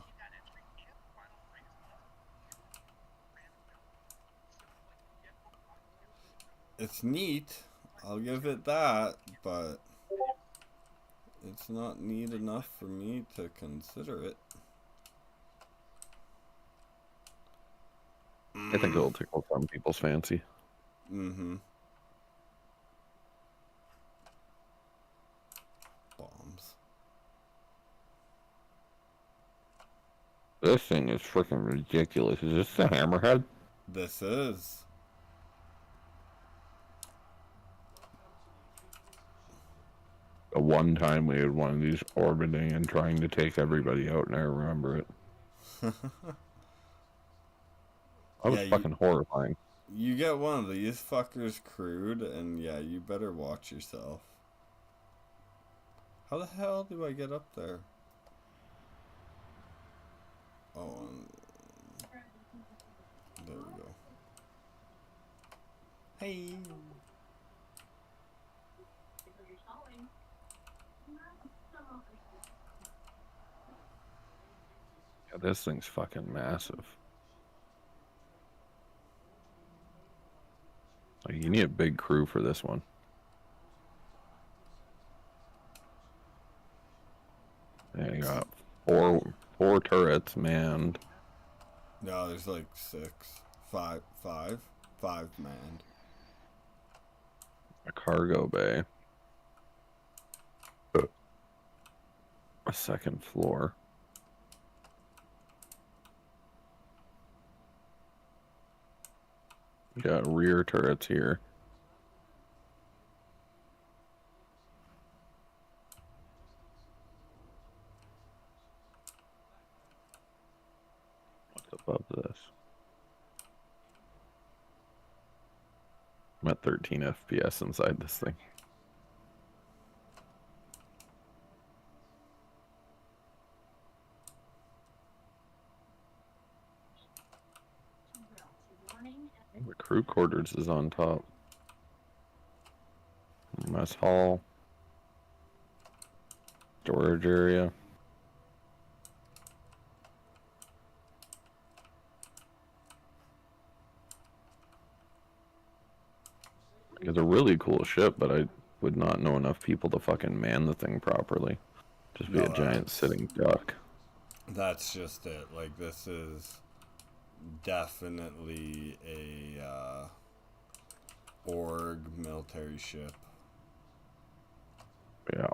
Speaker 1: it's neat, I'll give it that, but it's not neat enough for me to consider it.
Speaker 2: I think it'll tickle some people's fancy.
Speaker 1: Mm-hmm. Bombs.
Speaker 2: This thing is freaking ridiculous. Is this the hammerhead?
Speaker 1: This is.
Speaker 2: A one time we had one of these orbiting and trying to take everybody out, and I remember it. That was
Speaker 1: Yeah,
Speaker 2: fucking horrifying.
Speaker 1: You get one of these fuckers crewed, and yeah, you better watch yourself. How the hell do I get up there? Oh, there we go. Hey.
Speaker 2: Yeah, this thing's fucking massive. Like, you need a big crew for this one. Yeah, you got four turrets manned.
Speaker 1: No, there's like five manned.
Speaker 2: A cargo bay. A second floor. You got rear turrets here. What's above this? I'm at 13 FPS inside this thing. The crew quarters is on top. Mess hall. Storage area. It's a really cool ship, but I would not know enough people to fucking man the thing properly. Just be
Speaker 1: No,
Speaker 2: a giant sitting duck.
Speaker 1: That's just it. Like, this is definitely a org military ship.
Speaker 2: Yeah.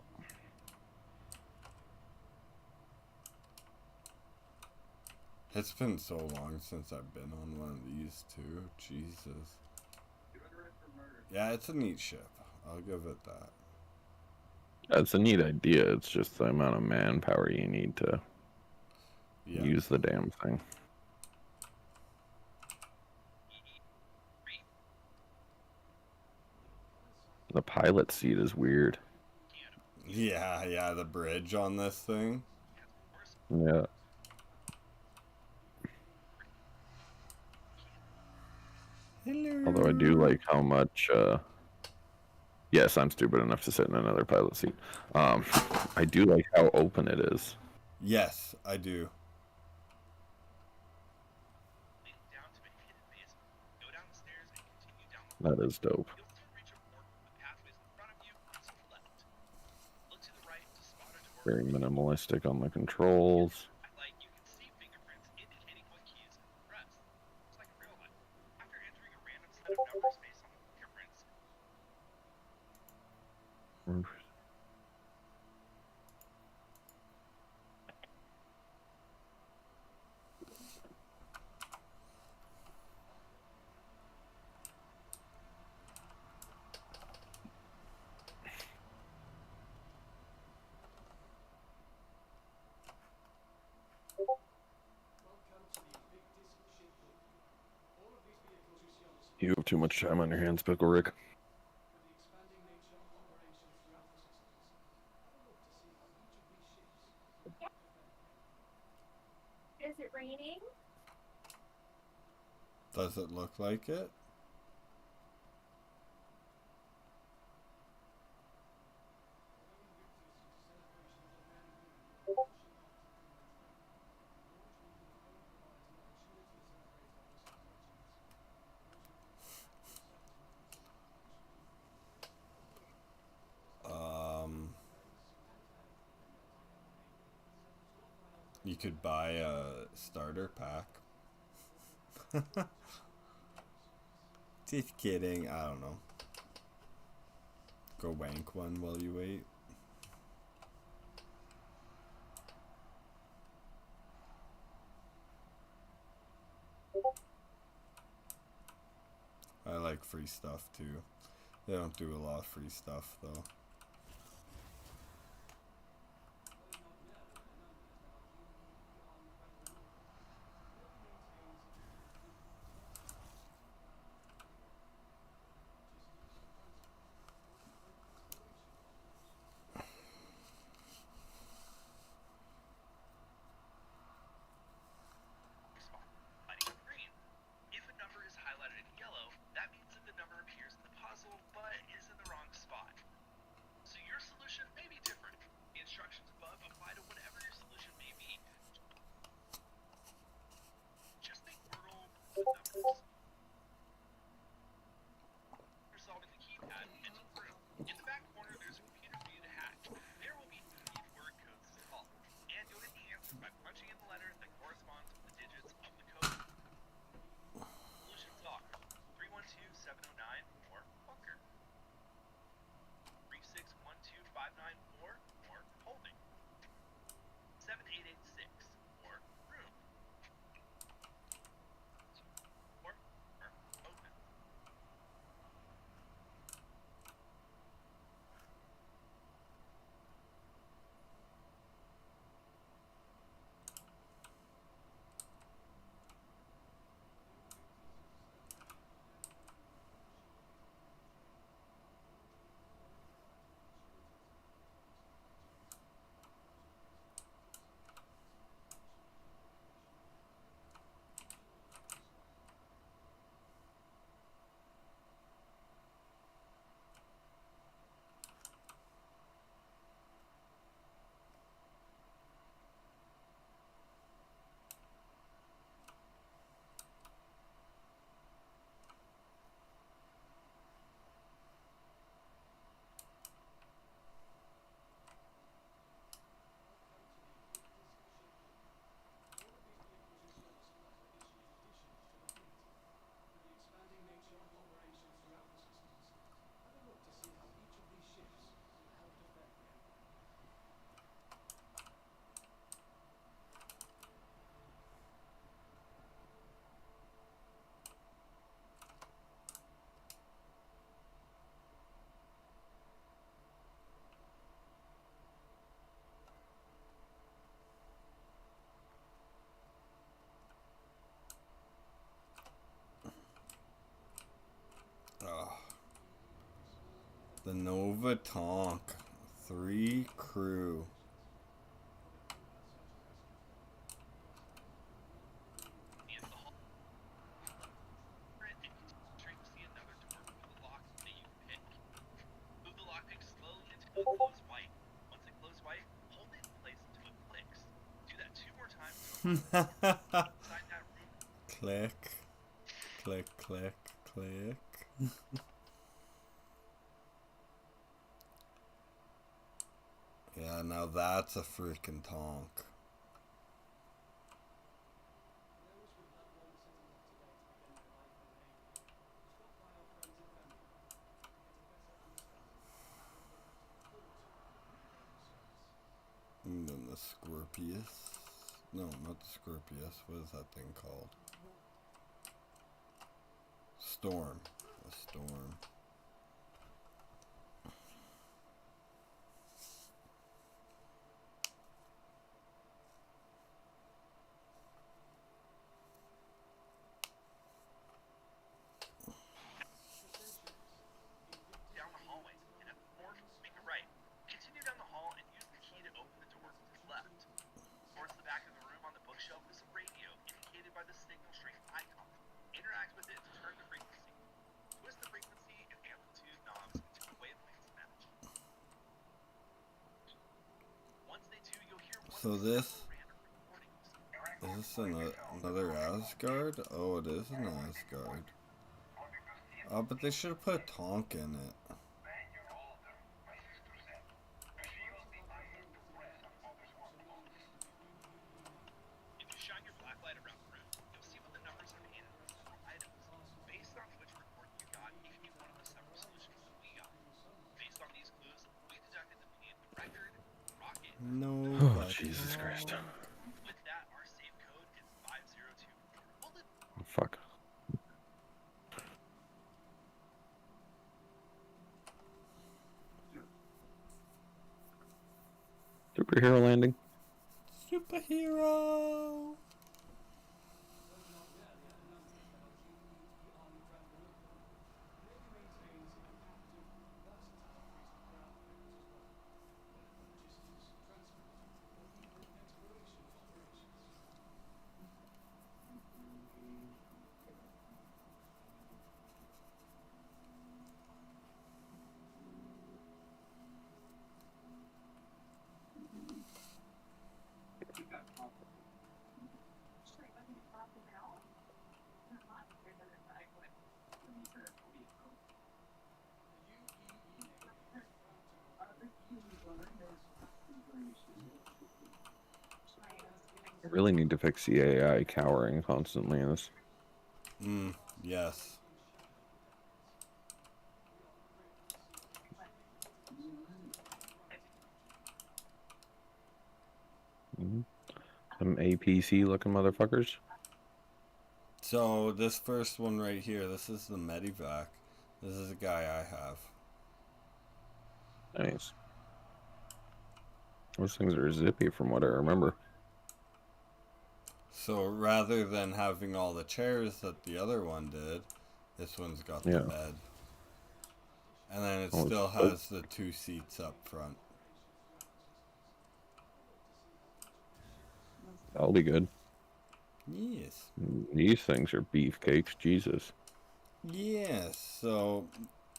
Speaker 1: It's been so long since I've been on one of these too. Jesus. Yeah, it's a neat ship. I'll give it that.
Speaker 2: It's a neat idea. It's just the amount of manpower you need to use the damn thing. The pilot seat is weird.
Speaker 1: Yeah, the bridge on this thing.
Speaker 2: Yeah.
Speaker 1: Hello.
Speaker 2: Although I do like how much, yes, I'm stupid enough to sit in another pilot seat. I do like how open it is.
Speaker 1: Yes, I do.
Speaker 2: That is dope. Very minimalistic on the controls. You have too much time on your hands, Pickle Rick.
Speaker 6: Is it raining?
Speaker 1: Does it look like it? You could buy a starter pack. Just kidding. I don't know. Go wank one while you wait. I like free stuff too. They don't do a lot of free stuff though.
Speaker 7: Lighting up green. If a number is highlighted in yellow, that means that the number appears in the puzzle but is in the wrong spot. So your solution may be different. The instructions above apply to whatever your solution may be. Just think Wordle with numbers. You're solving the keypad and enter the room. In the back corner, there's a computer for you to hack. There will be 3 word codes to solve, and you'll get the answer by punching in the letter that corresponds with the digits of the code. Solutions are 312709 or bunker, 3612594 or holding, 7886 or room, or open.
Speaker 1: The Nova Tonk. 3 crew.
Speaker 7: Be at the hall. And straight to see another door with a lock that you can pick. Move the lockpick slowly until it glows white. Once it glows white, hold it in place until it clicks. Do that 2 more times inside that room.
Speaker 1: Click. Click, click, click. Yeah, now that's a freaking tonk. And then the Scorpius. No, not the Scorpius. What is that thing called? Storm. A storm.
Speaker 7: Down the hallway, and at the fourth, make a right. Continue down the hall and use the key to open the door to the left. Towards the back of the room on the bookshelf is a radio indicated by the signal strength icon. Interact with it to turn the frequency. Twist the frequency and amplitude knobs until the wavelengths match. Once they do, you'll hear one
Speaker 1: So
Speaker 7: of
Speaker 1: this
Speaker 7: several random recordings.
Speaker 1: is this another Asgard? Oh, it is an Asgard. Oh, but they should have put a tonk in it.
Speaker 7: If you shine your black light around the room, you'll see what the numbers are painted as several items. Based on which report you got, you can get one of the several solutions that we got. Based on these clues, we deducted the paint record, rocket.
Speaker 1: No.
Speaker 2: Oh,
Speaker 1: but
Speaker 2: Jesus Christ.
Speaker 7: With that, our safe code is 5024. Hold it.
Speaker 2: Fuck. Superhero landing.
Speaker 1: Superhero!
Speaker 2: I really need to fix the AI cowering constantly in this.
Speaker 1: Yes.
Speaker 2: Some APC looking motherfuckers.
Speaker 1: So this first one right here, this is the Medivac. This is a guy I have.
Speaker 2: Nice. Those things are zippy from what I remember.
Speaker 1: So rather than having all the chairs that the other one did, this one's got the
Speaker 2: Yeah.
Speaker 1: bed. And then it
Speaker 2: Oh,
Speaker 1: still
Speaker 2: it's-
Speaker 1: has the 2 seats up front.
Speaker 2: That'll be good.
Speaker 1: Yes.
Speaker 2: These things are beefcakes, Jesus.
Speaker 1: Yes. So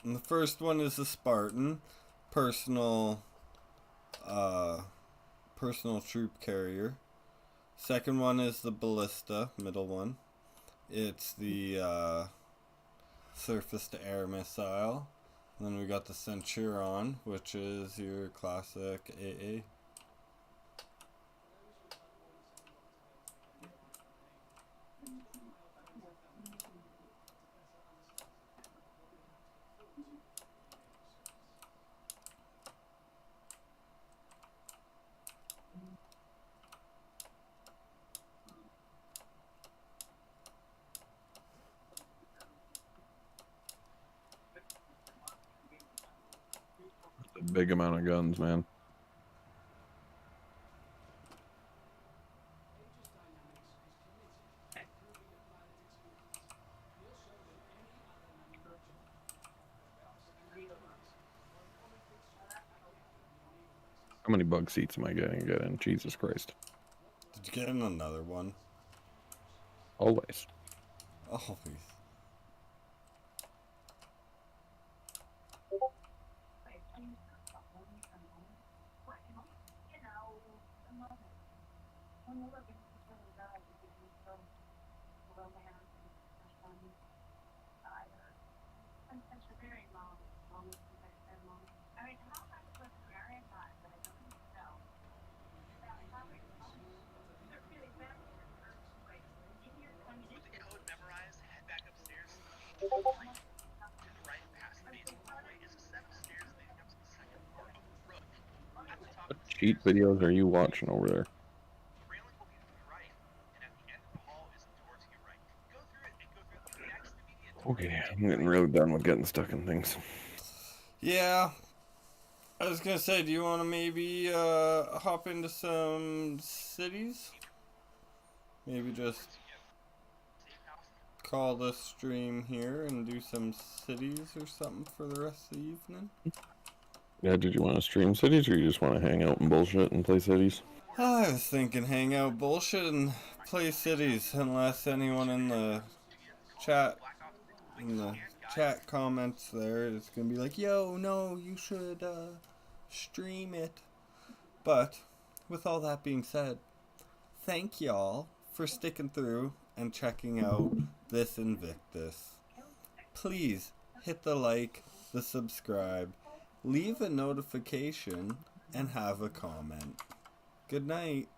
Speaker 1: the first one is the Spartan, personal personal troop carrier. Second one is the Ballista, middle one. It's the surface to air missile. And then we got the Centurion, which is your classic AA.
Speaker 2: A big amount of guns, man. How many bug seats am I getting to get in? Jesus Christ.
Speaker 1: Did you get in another one?
Speaker 2: Always.
Speaker 1: Always.
Speaker 7: With the code memorized, head back upstairs to the right. To the right, past the basement hallway, is a set of stairs leading up to the second floor of the rook. At the top of the
Speaker 2: Cheat
Speaker 7: stairs,
Speaker 2: videos are you watching over there?
Speaker 7: the railing will be to the right, and at the end of the hall is the door to your right. Go through it and go through the next immediate door.
Speaker 2: Okay, I'm getting really done with getting stuck in things.
Speaker 1: Yeah. I was gonna say, do you want to maybe hop into some cities? Maybe just
Speaker 7: Safe house.
Speaker 1: call this stream here and do some cities or something for the rest of the evening.
Speaker 2: Yeah, did you want to stream cities or you just want to hang out and bullshit and play cities?
Speaker 1: I was thinking hang out, bullshit, and play cities, unless anyone in the chat comments there is gonna be like, yo, no, you should stream it. But with all that being said, thank y'all for sticking through and checking out this Invictus. Please hit the like, the subscribe, leave a notification, and have a comment. Good night.